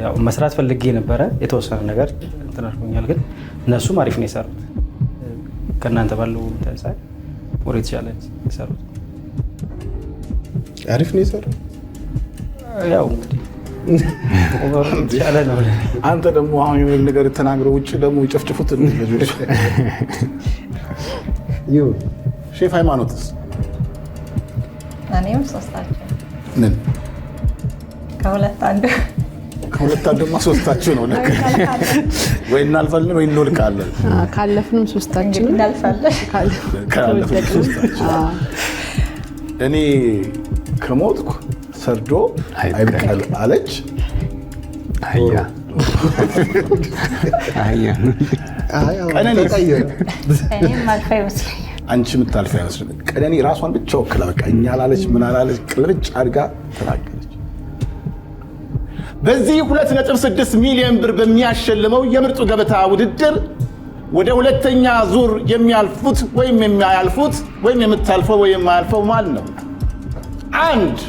ያው መስራት ፈልጌ ነበረ የተወሰነ ነገር እንትናልኩኛል፣ ግን እነሱም አሪፍ ነው የሰሩት። ከእናንተ ባለው ተሳይ ወሬ የተሻለ የሰሩት አሪፍ ነው የሰሩት። ያው እንግዲህ ነው። አንተ ደግሞ አሁን የሆነ ነገር ተናግረው ውጭ ደግሞ ይጨፍጭፉት ልጆች ይሁን። ሼፍ ሃይማኖትስ? እኔም ሶስታቸው ምን ከሁለት አንዱ ሶስታችሁ ነው። ልክ ወይ እናልፋለን ወይ እንወልቃለን። ካለፍንም ሶስታችን እናልፋለን። ካለፍንም ሶስታችሁ። እኔ ከሞትኩ ሰርዶ አይብቀል አለች አህያ ቀነኒ እኔም አልፋ ይመስለኛል። አንቺ የምታልፈ አይመስልም። ቀነኒ ራሷን ብቻ ወክላ በቃ እኛ ላለች ምን አላለች ቅልብጭ አድርጋ ተናገረች። በዚህ 2.6 ሚሊዮን ብር በሚያሸልመው የምርጡ ገበታ ውድድር ወደ ሁለተኛ ዙር የሚያልፉት ወይም የማያልፉት ወይም የምታልፈው ወይም የማያልፈው ማን ነው? 1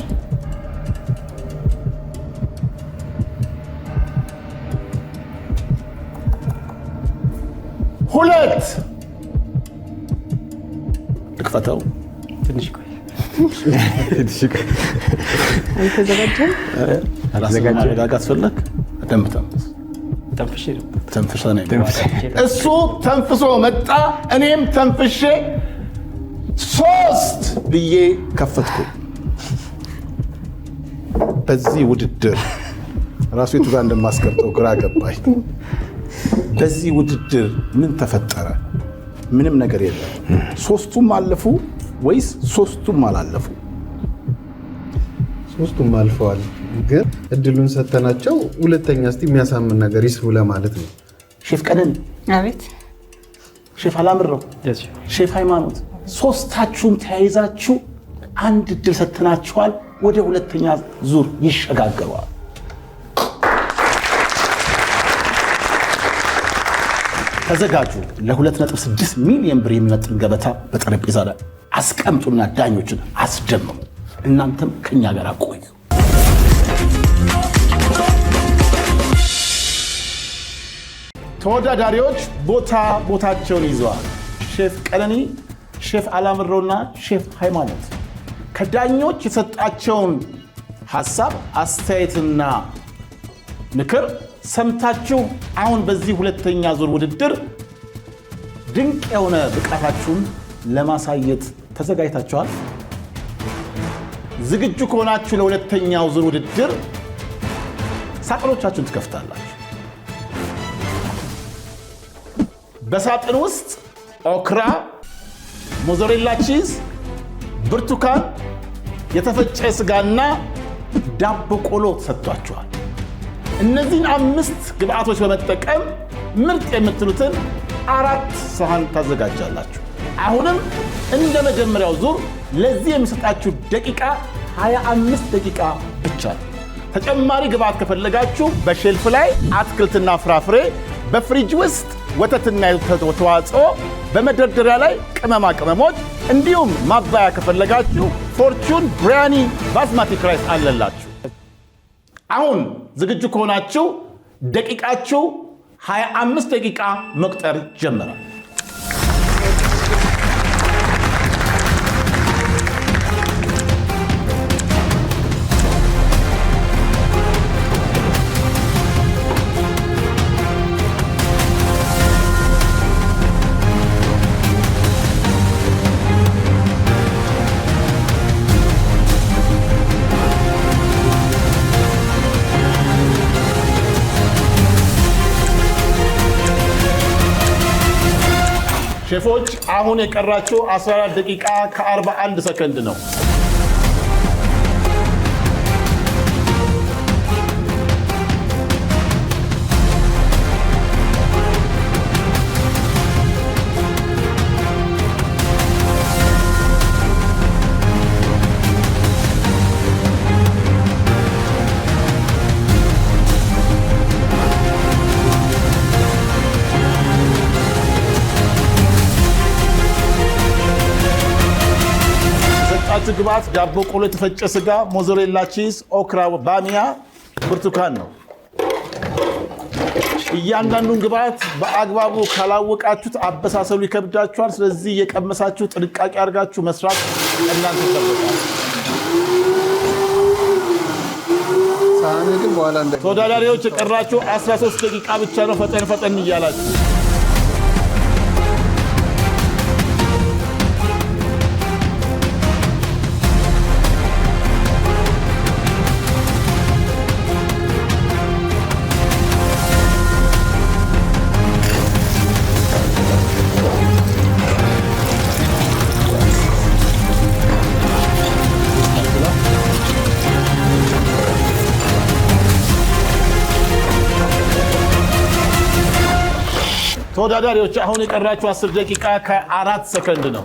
2 ልክፈተው። ትንሽ ቆይ አልተዘጋጀም። ራስን ማረጋጋት ፈለግ። ደንብ ተንፍሼ ነው። እሱ ተንፍሶ መጣ፣ እኔም ተንፍሼ 3 ብዬ ከፈትኩ። በዚህ ውድድር ራሱ የቱ ጋር እንደማስቀምጠው ግራ ገባኝ። በዚህ ውድድር ምን ተፈጠረ? ምንም ነገር የለም። 3ቱም አለፉ ወይስ 3ቱም አላለፉ? 3ቱም አልፈዋል። ግን እድሉን ሰተናቸው ሁለተኛ እስቲ የሚያሳምን ነገር ይስሩ ለማለት ነው። ሼፍ ቀነኒ፣ አቤት። ሼፍ አላምረው፣ ሼፍ ሃይማኖት፣ 3ታችሁም ተያይዛችሁ አንድ እድል ሰተናችኋል። ወደ ሁለተኛ ዙር ይሸጋገሯል። ተዘጋጁ። ለ2.6 ሚሊዮን ብር የሚመጥን ገበታ በጠረጴዛ ላይ አስቀምጡና ዳኞችን አስደምሙ። እናንተም ከኛ ጋር ቆዩ። ተወዳዳሪዎች ቦታቸውን ይዘዋል። ሼፍ ቀነኒ፣ ሼፍ አላምረውና ሼፍ ሃይማኖት ከዳኞች የሰጣቸውን ሐሳብ አስተያየትና ምክር ሰምታችሁ አሁን በዚህ ሁለተኛ ዙር ውድድር ድንቅ የሆነ ብቃታችሁን ለማሳየት ተዘጋጅታችኋል። ዝግጁ ከሆናችሁ ለሁለተኛው ዙር ውድድር ሳጥኖቻችሁን ትከፍታላችሁ። በሳጥን ውስጥ ኦክራ፣ ሞዞሬላ ቺዝ፣ ብርቱካን፣ የተፈጨ ስጋና ዳቦ ቆሎ ተሰጥቷችኋል። እነዚህን 5 ግብአቶች በመጠቀም ምርጥ የምትሉትን 4 ሰሃን ታዘጋጃላችሁ። አሁንም እንደ መጀመሪያው ዙር ለዚህ የሚሰጣችሁ ደቂቃ 25 ደቂቃ ብቻ ነው። ተጨማሪ ግብአት ከፈለጋችሁ በሼልፍ ላይ አትክልትና ፍራፍሬ፣ በፍሪጅ ውስጥ ወተትና ተዋጽኦ፣ በመደርደሪያ ላይ ቅመማ ቅመሞች እንዲሁም ማባያ ከፈለጋችሁ ፎርቹን ብሪያኒ ባስማቲክ ራይስ አለላችሁ። አሁን ዝግጁ ከሆናችሁ ደቂቃችሁ 25 ደቂቃ መቁጠር ጀመራል። ሼፎች አሁን የቀራችሁ 14 ደቂቃ ከ41 ሰከንድ ነው። ግብአት ዳቦ ቆሎ፣ የተፈጨ ስጋ፣ ሞዞሬላ ቺዝ፣ ኦክራ፣ ባሚያ፣ ብርቱካን ነው። እያንዳንዱን ግብአት በአግባቡ ካላወቃችሁት አበሳሰሉ ይከብዳችኋል። ስለዚህ እየቀመሳችሁ ጥንቃቄ አድርጋችሁ መስራት እናንተ ይጠበቃል። ተወዳዳሪዎች የቀራችሁ 13 ደቂቃ ብቻ ነው። ፈጠን ፈጠን እያላችሁ ተወዳዳሪዎች አሁን የቀራችሁ 10 ደቂቃ ከ4 ሰከንድ ነው።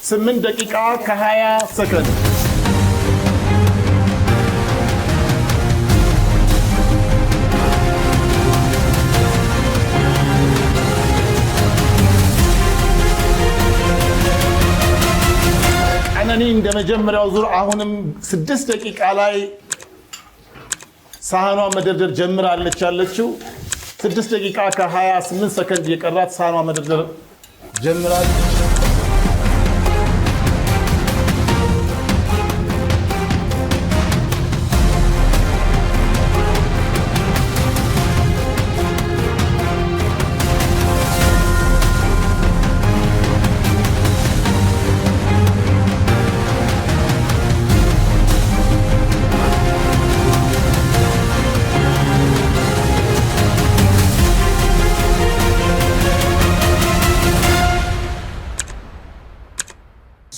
ስምንት ደቂቃ ከ20 ሰከንድ። ቀነኒ እንደ መጀመሪያው ዙር አሁንም 6 ደቂቃ ላይ ሳህኗ መደርደር ጀምራለች ያለችው 6 ደቂቃ ከ28 ሰከንድ የቀራት ሳህኗ መደርደር ጀምራለች።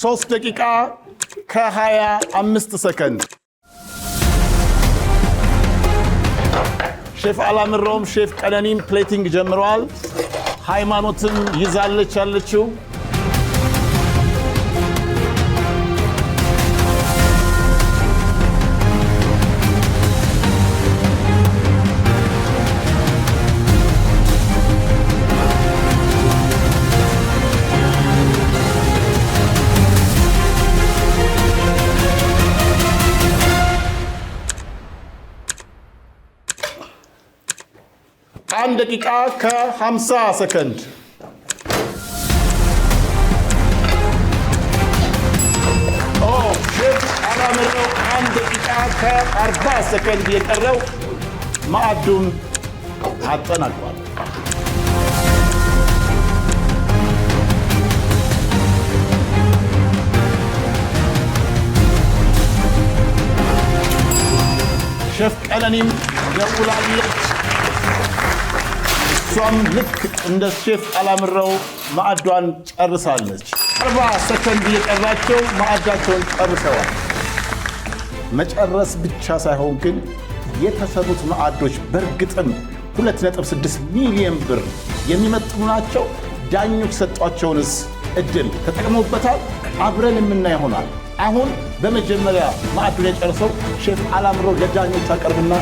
ሶስት ደቂቃ ከ25 ሰከንድ። ሼፍ አላምረውም ሼፍ ቀነኒም ፕሌቲንግ ጀምረዋል። ሃይማኖትም ይዛለች ያለችው አንድ ደቂቃ ከ50 ሰከንድ። ሼፍ አላምረው 1 ደቂቃ ከ40 ሰከንድ የቀረው ማዕዱን አጠናቋል። ሼፍ ቀነኒም ደውላለች። እሷም ልክ እንደ ሼፍ አላምረው ማዕዷን ጨርሳለች። 40 ሰከንድ የቀራቸው ማዕዳቸውን ጨርሰዋል። መጨረስ ብቻ ሳይሆን ግን የተሰሩት ማዕዶች በእርግጥም 2.6 ሚሊዮን ብር የሚመጥኑ ናቸው። ዳኞች ሰጧቸውንስ እድል ተጠቅመውበታል? አብረን የምናይ ይሆናል። አሁን በመጀመሪያ ማዕዱን የጨርሰው ሼፍ አላምረው ለዳኞች አቀርብና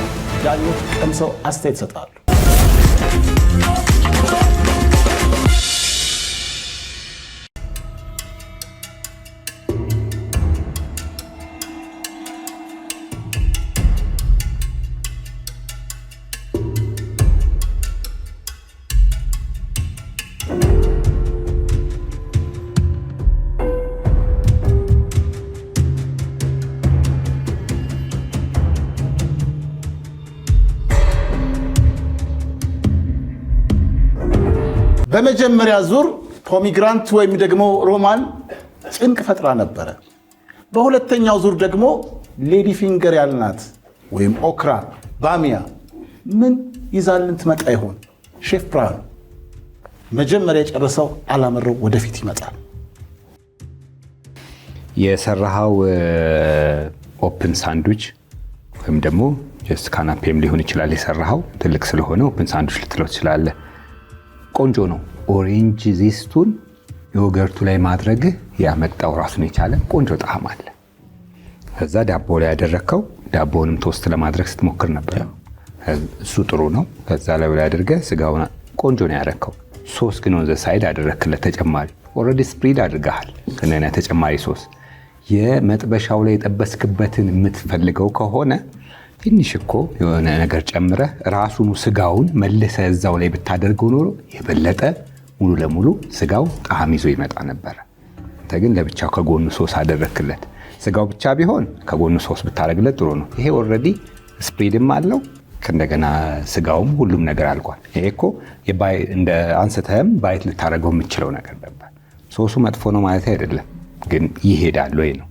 ዳኞች ቀምሰው አስተያየት ይሰጣሉ። በመጀመሪያ ዙር ፖሚግራንት ወይም ደግሞ ሮማን ጭንቅ ፈጥራ ነበረ። በሁለተኛው ዙር ደግሞ ሌዲ ፊንገር ያልናት ወይም ኦክራ ባሚያ ምን ይዛልን ትመጣ ይሆን? ሼፍ ብርሃኑ መጀመሪያ የጨረሰው አላምረው ወደፊት ይመጣል። የሰራሃው ኦፕን ሳንድዊች ወይም ደግሞ ጀስት ካናፔም ሊሆን ይችላል። የሰራሃው ትልቅ ስለሆነ ኦፕን ሳንድዊች ልትለው ትችላለህ። ቆንጆ ነው። ኦሬንጅ ዚስቱን ዮገርቱ ላይ ማድረግህ ያመጣው ራሱን የቻለ ቆንጆ ጣዕም አለ። ከዛ ዳቦ ላይ ያደረግከው ዳቦውንም ቶስት ለማድረግ ስትሞክር ነበር። እሱ ጥሩ ነው። ከዛ ላይ አድርገህ ስጋውን ቆንጆ ነው ያደረግከው። ሶስ ግን ወንዘ ሳይድ አደረክለት ተጨማሪ ኦልሬዲ ስፕሪድ አድርገሃል። ከነና ተጨማሪ ሶስ የመጥበሻው ላይ የጠበስክበትን የምትፈልገው ከሆነ ትንሽ እኮ የሆነ ነገር ጨምረህ ራሱን ስጋውን መልሰህ እዛው ላይ ብታደርገው ኖሮ የበለጠ ሙሉ ለሙሉ ስጋው ጣዕም ይዞ ይመጣ ነበር። አንተ ግን ለብቻው ከጎኑ ሶስ አደረክለት። ስጋው ብቻ ቢሆን ከጎኑ ሶስ ብታደርግለት ጥሩ ነው። ይሄ ኦልሬዲ ስፕሪድም አለው ከእንደገና ስጋውም ሁሉም ነገር አልቋል። ይሄ እኮ እንደ አንስተህም ባይት ልታደርገው የምችለው ነገር ነበር። ሶሱ መጥፎ ነው ማለት አይደለም፣ ግን ይሄዳል ወይ ነው።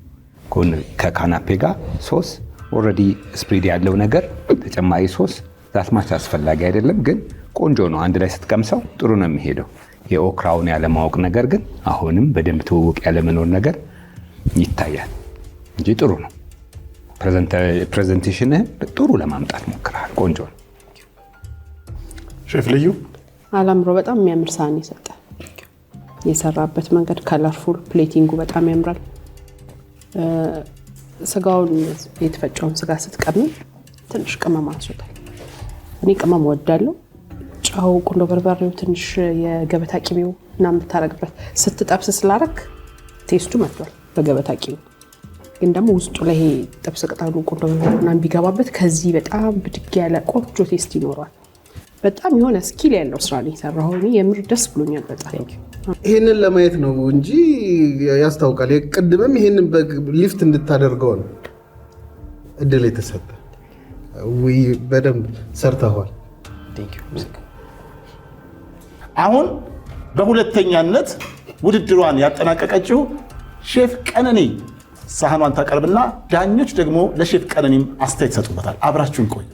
ከካናፔ ጋር ሶስ ኦልሬዲ ስፕሪድ ያለው ነገር ተጨማሪ ሶስ ዛትማች አስፈላጊ አይደለም፣ ግን ቆንጆ ነው። አንድ ላይ ስትቀምሰው ጥሩ ነው የሚሄደው። የኦክራውን ያለማወቅ ነገር ግን አሁንም በደንብ ትውውቅ ያለመኖር ነገር ይታያል እንጂ ጥሩ ነው። ፕሬዘንቴሽንህ ጥሩ ለማምጣት ሞክረሃል። ቆንጆ ነው። ሼፍ ልዩ አላምሮ በጣም የሚያምር ሳህን የሰጠ የሰራበት መንገድ ከለርፉል፣ ፕሌቲንጉ በጣም ያምራል። ስጋውን የተፈጨውን ስጋ ስትቀምም ትንሽ ቅመም አንሶታል። እኔ ቅመም ወዳለሁ። ጨው፣ ቁንዶ በርበሬው፣ ትንሽ የገበታ ቂቤው ምናምን ብታረግበት ስትጠብስ ስላረግ ቴስቱ መጥቷል በገበታ ቂቤው። ግን ደግሞ ውስጡ ላይ ጥብስ ቅጠሉ፣ ቁንዶ በርበሬው ምናምን ቢገባበት ከዚህ በጣም ብድግ ያለ ቆንጆ ቴስት ይኖረዋል። በጣም የሆነ ስኪል ያለው ስራ ነው የሰራው። እኔ የምር ደስ ብሎኛል በጣም። ይህንን ለማየት ነው እንጂ ያስታውቃል። ቅድምም ይህንን ሊፍት እንድታደርገው ነው እድል የተሰጠ። በደንብ ሰርተዋል። አሁን በሁለተኛነት ውድድሯን ያጠናቀቀችው ሼፍ ቀነኒ ሳህኗን ታቀርብና ዳኞች ደግሞ ለሼፍ ቀነኒም አስተያየት ይሰጡበታል። አብራችሁን ቆዩ።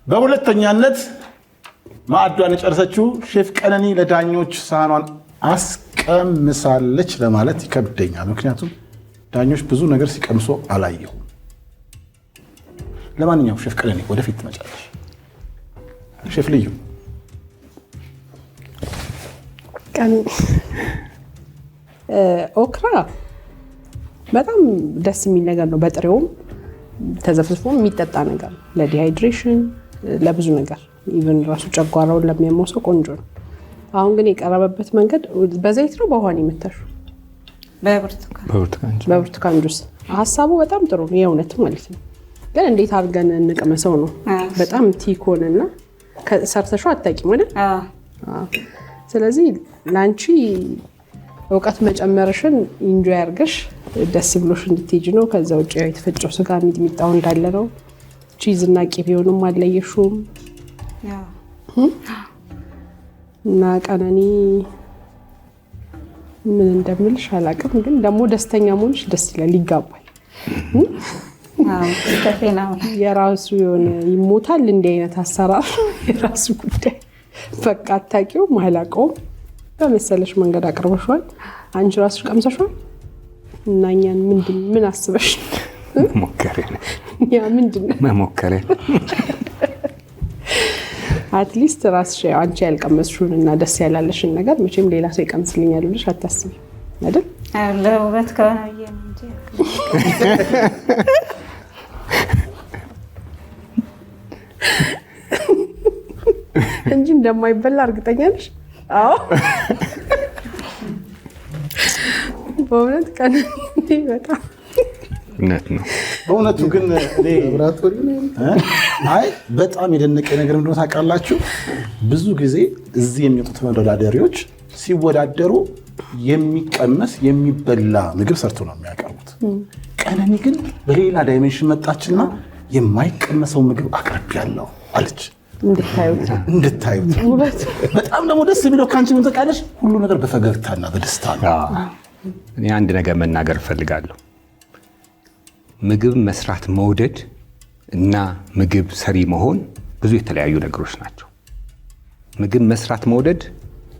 በሁለተኛነት ማዕዷን የጨረሰችው ሼፍ ቀነኒ ለዳኞች ሳህኗን አስቀምሳለች ለማለት ይከብደኛል። ምክንያቱም ዳኞች ብዙ ነገር ሲቀምሶ አላየሁም። ለማንኛውም ሼፍ ቀነኒ ወደፊት ትመጫለሽ። ሼፍ ልዩ ኦክራ በጣም ደስ የሚል ነገር ነው። በጥሬውም ተዘፍዝፎ የሚጠጣ ነገር ነው። ለዲሃይድሬሽን ለብዙ ነገር ኢቨን ራሱ ጨጓራውን ለሚያመው ሰው ቆንጆ ነው። አሁን ግን የቀረበበት መንገድ በዘይት ነው በውሃ ነው የምታሹ? በብርቱካን ጁስ። ሀሳቡ በጣም ጥሩ ነው የእውነት ማለት ነው። ግን እንዴት አድርገን እንቅመሰው ነው። በጣም ቲኮንና ሰርተሽው አታውቂም አይደል? ስለዚህ ላንቺ እውቀት መጨመርሽን ኢንጆይ አድርገሽ ደስ ብሎሽ እንድትሄጂ ነው። ከዛ ውጭ የተፈጨው ስጋ ሚጥሚጣው እንዳለ ነው። ቺዝ እና ቂቤውንም አለየሽውም እና ቀነኒ ምን እንደምልሽ አላውቅም። ግን ደግሞ ደስተኛ መሆንሽ ደስ ይላል፣ ይጋባል። የራሱ የሆነ ይሞታል እንዲህ አይነት አሰራር የራሱ ጉዳይ። በቃ አታውቂውም፣ አላውቀውም። በመሰለሽ መንገድ አቅርበሽዋል። አንቺ ራስሽ ቀምሰሽዋል እና እኛን ምን አስበሽ ሞከሬ ያ ምንድነው መሞከሬ? አትሊስት ራስሽ አንቺ ያልቀመስሽውን እና ደስ ያላለሽን ነገር መቼም ሌላ ሰው ይቀምስልኛል ብለሽ አታስቢ አይደል? ለውበት ከሆነ እንጂ እንደማይበላ እርግጠኛ ነሽ? አዎ በእውነት ቀነኒ በጣም እውነት ነው። በእውነቱ ግን በጣም የደነቀ ነገር ምንድን ነው ታውቃላችሁ? ብዙ ጊዜ እዚህ የሚወጡት ተወዳዳሪዎች ሲወዳደሩ የሚቀመስ የሚበላ ምግብ ሰርቶ ነው የሚያቀርቡት። ቀነኒ ግን በሌላ ዳይሜንሽን መጣችና የማይቀመሰው ምግብ አቅርቤያለሁ አለች። እንድታዩት በጣም ደግሞ ደስ የሚለው ከአንቺ ምን ታውቃለሽ? ሁሉ ነገር በፈገግታና በደስታ ነው። እኔ አንድ ነገር መናገር እፈልጋለሁ። ምግብ መስራት መውደድ እና ምግብ ሰሪ መሆን ብዙ የተለያዩ ነገሮች ናቸው። ምግብ መስራት መውደድ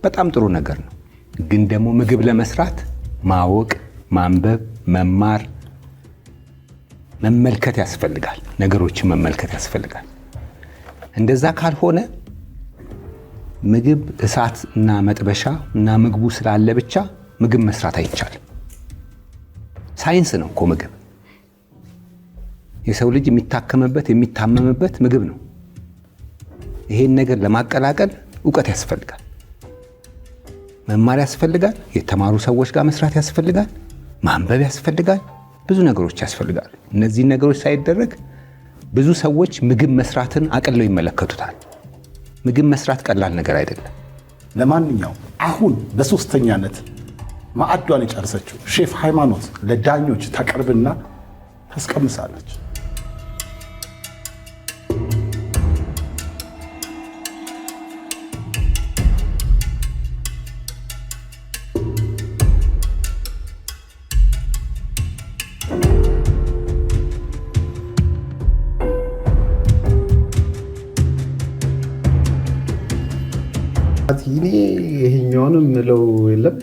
በጣም ጥሩ ነገር ነው። ግን ደግሞ ምግብ ለመስራት ማወቅ፣ ማንበብ፣ መማር፣ መመልከት ያስፈልጋል። ነገሮችን መመልከት ያስፈልጋል። እንደዛ ካልሆነ ምግብ እሳት እና መጥበሻ እና ምግቡ ስላለ ብቻ ምግብ መስራት አይቻልም። ሳይንስ ነው እኮ ምግብ። የሰው ልጅ የሚታከምበት የሚታመምበት ምግብ ነው። ይሄን ነገር ለማቀላቀል እውቀት ያስፈልጋል፣ መማር ያስፈልጋል፣ የተማሩ ሰዎች ጋር መስራት ያስፈልጋል፣ ማንበብ ያስፈልጋል፣ ብዙ ነገሮች ያስፈልጋሉ። እነዚህ ነገሮች ሳይደረግ ብዙ ሰዎች ምግብ መስራትን አቅለው ይመለከቱታል። ምግብ መስራት ቀላል ነገር አይደለም። ለማንኛውም አሁን በሶስተኛነት ማዕዷን የጨረሰችው ሼፍ ሃይማኖት ለዳኞች ታቀርብና ታስቀምሳለች። እኔ ይሄኛውንም ምለው የለም።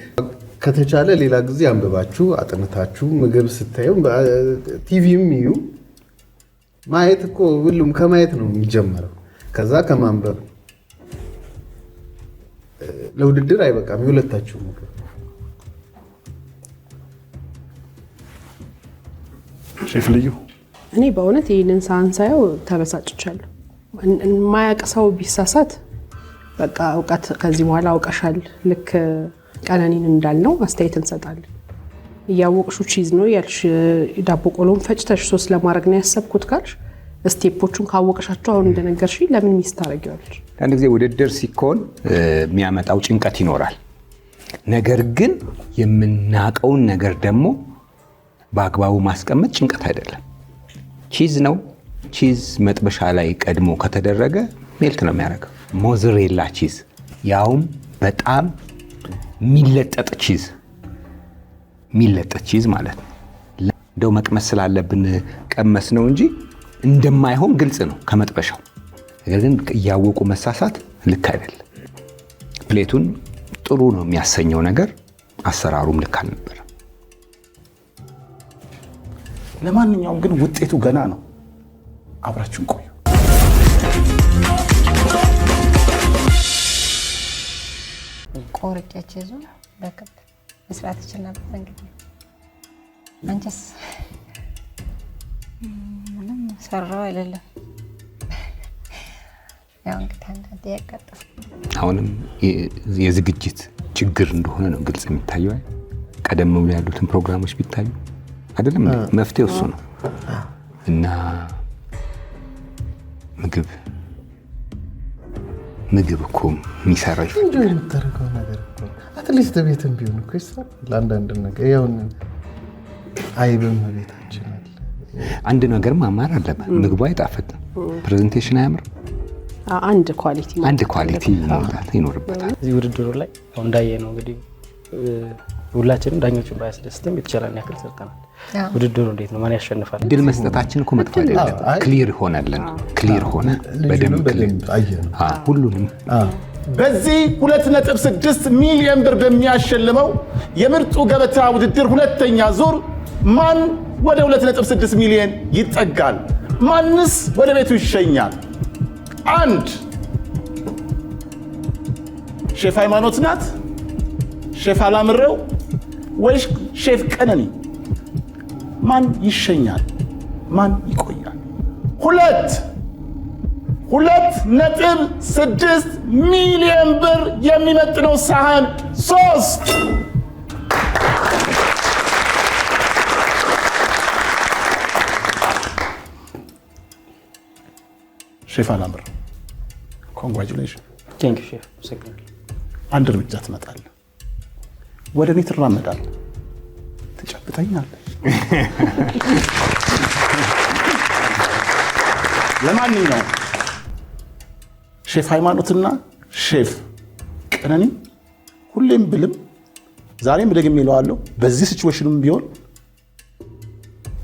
ከተቻለ ሌላ ጊዜ አንብባችሁ አጥንታችሁ ምግብ ስታዩ ቲቪም እዩ። ማየት እኮ ሁሉም ከማየት ነው የሚጀመረው፣ ከዛ ከማንበብ። ለውድድር አይበቃም የሁለታችሁ ምግብ። ሼፍ ልዩ፣ እኔ በእውነት ይህንን ሳንሳየው ተበሳጭቻለሁ። የማያውቅ ሰው ቢሳሳት በቃ እውቀት ከዚህ በኋላ አውቀሻል፣ ልክ ቀነኒን እንዳልነው አስተያየት እንሰጣለን። እያወቅሹ ቺዝ ነው ያልሽ ዳቦ ቆሎን ፈጭተሽ ሶስ ለማድረግ ነው ያሰብኩት ካልሽ ስቴፖቹን ካወቅሻቸው አሁን እንደነገርሽ ለምን ሚስ ታደርጊዋለሽ? አንድ ጊዜ ውድድር ሲኮን የሚያመጣው ጭንቀት ይኖራል። ነገር ግን የምናውቀውን ነገር ደግሞ በአግባቡ ማስቀመጥ ጭንቀት አይደለም። ቺዝ ነው። ቺዝ መጥበሻ ላይ ቀድሞ ከተደረገ ሜልት ነው የሚያደርገው። ሞዘሬላ ቺዝ ያውም በጣም የሚለጠጥ ቺዝ ማለት ነው። እንደው መቅመስ ስላለብን ቀመስ ነው እንጂ እንደማይሆን ግልጽ ነው ከመጥበሻው። ነገር ግን እያወቁ መሳሳት ልክ አይደለም። ፕሌቱን ጥሩ ነው የሚያሰኘው ነገር አሰራሩም ልክ አልነበረም። ለማንኛውም ግን ውጤቱ ገና ነው። አብራችሁን ቆዩ። ቆርጬ ቺዙ በክብ መስራት ይችል ነበር። እንግዲህ አንቺስ? ምንም ሰራው አይደለም። ያው እንግዲህ አንዳንዴ ያጋጥም። አሁንም የዝግጅት ችግር እንደሆነ ነው ግልጽ የሚታየው። ቀደም ብሎ ያሉትን ፕሮግራሞች ቢታዩ አይደለም መፍትሄው እሱ ነው። እና ምግብ እኮ የሚሰራው እንዴ የምታረገው ነገር እኮ አትሊስት ቤትም ቢሆን እኮ ይሰራል። ለአንዳንድ ነገር ያው አይብም ቤታችን አለ። አንድ ነገር ማማር አለበት። ምግቡ አይጣፍጥም፣ ፕሬዘንቴሽን አያምርም። አንድ ኳሊቲ ይኖርበታል። እዚህ ውድድሩ ላይ እንዳየ ነው እንግዲህ ሁላችንም ዳኞቹን ባያስደስትም የተቻለን ያክል ሰርተናል። ውድድሩ እንዴት ነው? ማን ያሸንፋል? ድል መስጠታችን እኮ መጥፎ አይደለም። ክሊር ሆነ በደንብ ሁሉንም በዚህ 2.6 ሚሊዮን ብር በሚያሸልመው የምርጡ ገበታ ውድድር ሁለተኛ ዙር ማን ወደ 2.6 ሚሊዮን ይጠጋል? ማንስ ወደ ቤቱ ይሸኛል? አንድ ሼፍ ሃይማኖት ናት? ሼፍ አላምረው ወይስ ሼፍ ቀነኒ? ማን ይሸኛል? ማን ይቆያል? 2.6 ሚሊዮን ብር የሚመጥነው ሳህን 3 ሼፍ አላምረው ኮንግራቹሌሽን። ቴንክ ዩ ሼፍ። ሰግናለሁ። አንድ እርምጃ ትመጣለህ፣ ወደ እኔ ትራመዳለህ፣ ትጨብጠኛለህ። ለማንኛውም ሼፍ ሃይማኖትና ሼፍ ቀነኒ ሁሌም ብልም ዛሬም ደግሜ እለዋለሁ፣ በዚህ ሲቹዌሽንም ቢሆን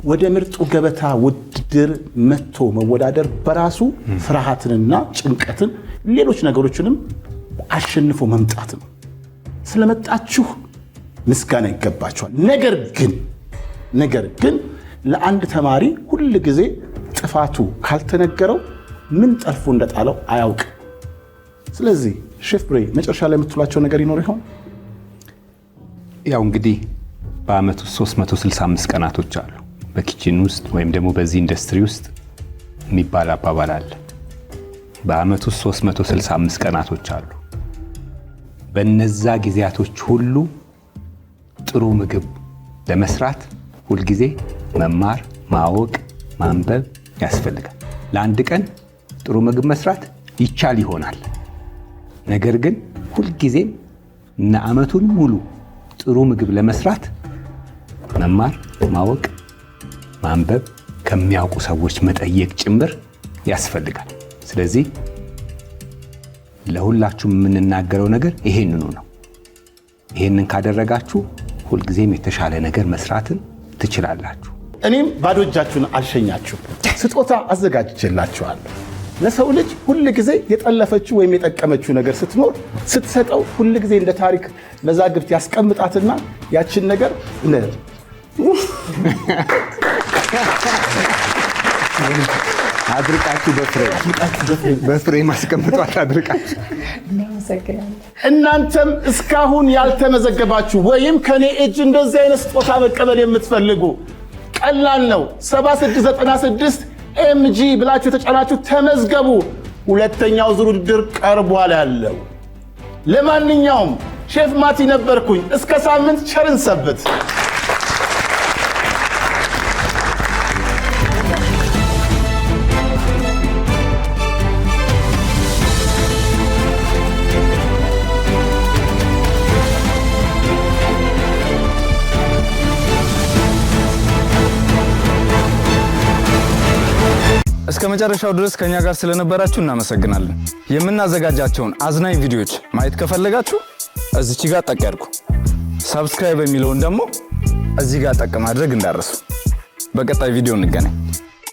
ወደ ምርጡ ገበታ ውድድር መጥቶ መወዳደር በራሱ ፍርሃትንና ጭንቀትን ሌሎች ነገሮችንም አሸንፎ መምጣት ነው። ስለመጣችሁ ምስጋና ይገባችኋል። ነገር ግን ለአንድ ተማሪ ሁል ጊዜ ጥፋቱ ካልተነገረው ምን ጠልፎ እንደጣለው አያውቅም። ስለዚህ ሼፍ ብሬ መጨረሻ ላይ የምትሏቸው ነገር ይኖር ይሆን? ያው እንግዲህ በአመቱ 365 ቀናቶች አሉ። በኪችን ውስጥ ወይም ደግሞ በዚህ ኢንዱስትሪ ውስጥ የሚባል አባባል አለ። በአመቱ 365 ቀናቶች አሉ። በነዛ ጊዜያቶች ሁሉ ጥሩ ምግብ ለመስራት ሁልጊዜ መማር፣ ማወቅ፣ ማንበብ ያስፈልጋል። ለአንድ ቀን ጥሩ ምግብ መስራት ይቻል ይሆናል። ነገር ግን ሁልጊዜም እና አመቱን ሙሉ ጥሩ ምግብ ለመስራት መማር፣ ማወቅ፣ ማንበብ፣ ከሚያውቁ ሰዎች መጠየቅ ጭምር ያስፈልጋል። ስለዚህ ለሁላችሁም የምንናገረው ነገር ይሄንኑ ነው። ይሄንን ካደረጋችሁ ሁልጊዜም የተሻለ ነገር መስራትን ትችላላችሁ። እኔም ባዶ እጃችሁን አልሸኛችሁ፣ ስጦታ አዘጋጅቼላችኋለሁ። ለሰው ልጅ ሁል ጊዜ የጠለፈችው ወይም የጠቀመችው ነገር ስትኖር ስትሰጠው ሁል ጊዜ እንደ ታሪክ መዛግብት ያስቀምጣትና ያችን ነገር አድርቃችሁ በፍሬ ማስቀምጧት አድርቃችሁ። እናንተም እስካሁን ያልተመዘገባችሁ ወይም ከኔ እጅ እንደዚህ አይነት ስጦታ መቀበል የምትፈልጉ ቀላል ነው። 7696 MG ብላችሁ ተጫናችሁ ተመዝገቡ። ሁለተኛው ዙር ውድድር ቀርቧል ያለው። ለማንኛውም ሼፍ ማቲ ነበርኩኝ። እስከ ሳምንት ቸርን ሰብት። እስከ መጨረሻው ድረስ ከኛ ጋር ስለነበራችሁ እናመሰግናለን። የምናዘጋጃቸውን አዝናኝ ቪዲዮዎች ማየት ከፈለጋችሁ እዚች ጋር ጠቅ ያድርጉ። ሰብስክራይብ የሚለውን ደግሞ እዚህ ጋር ጠቅ ማድረግ እንዳትረሱ። በቀጣይ ቪዲዮ እንገናኝ።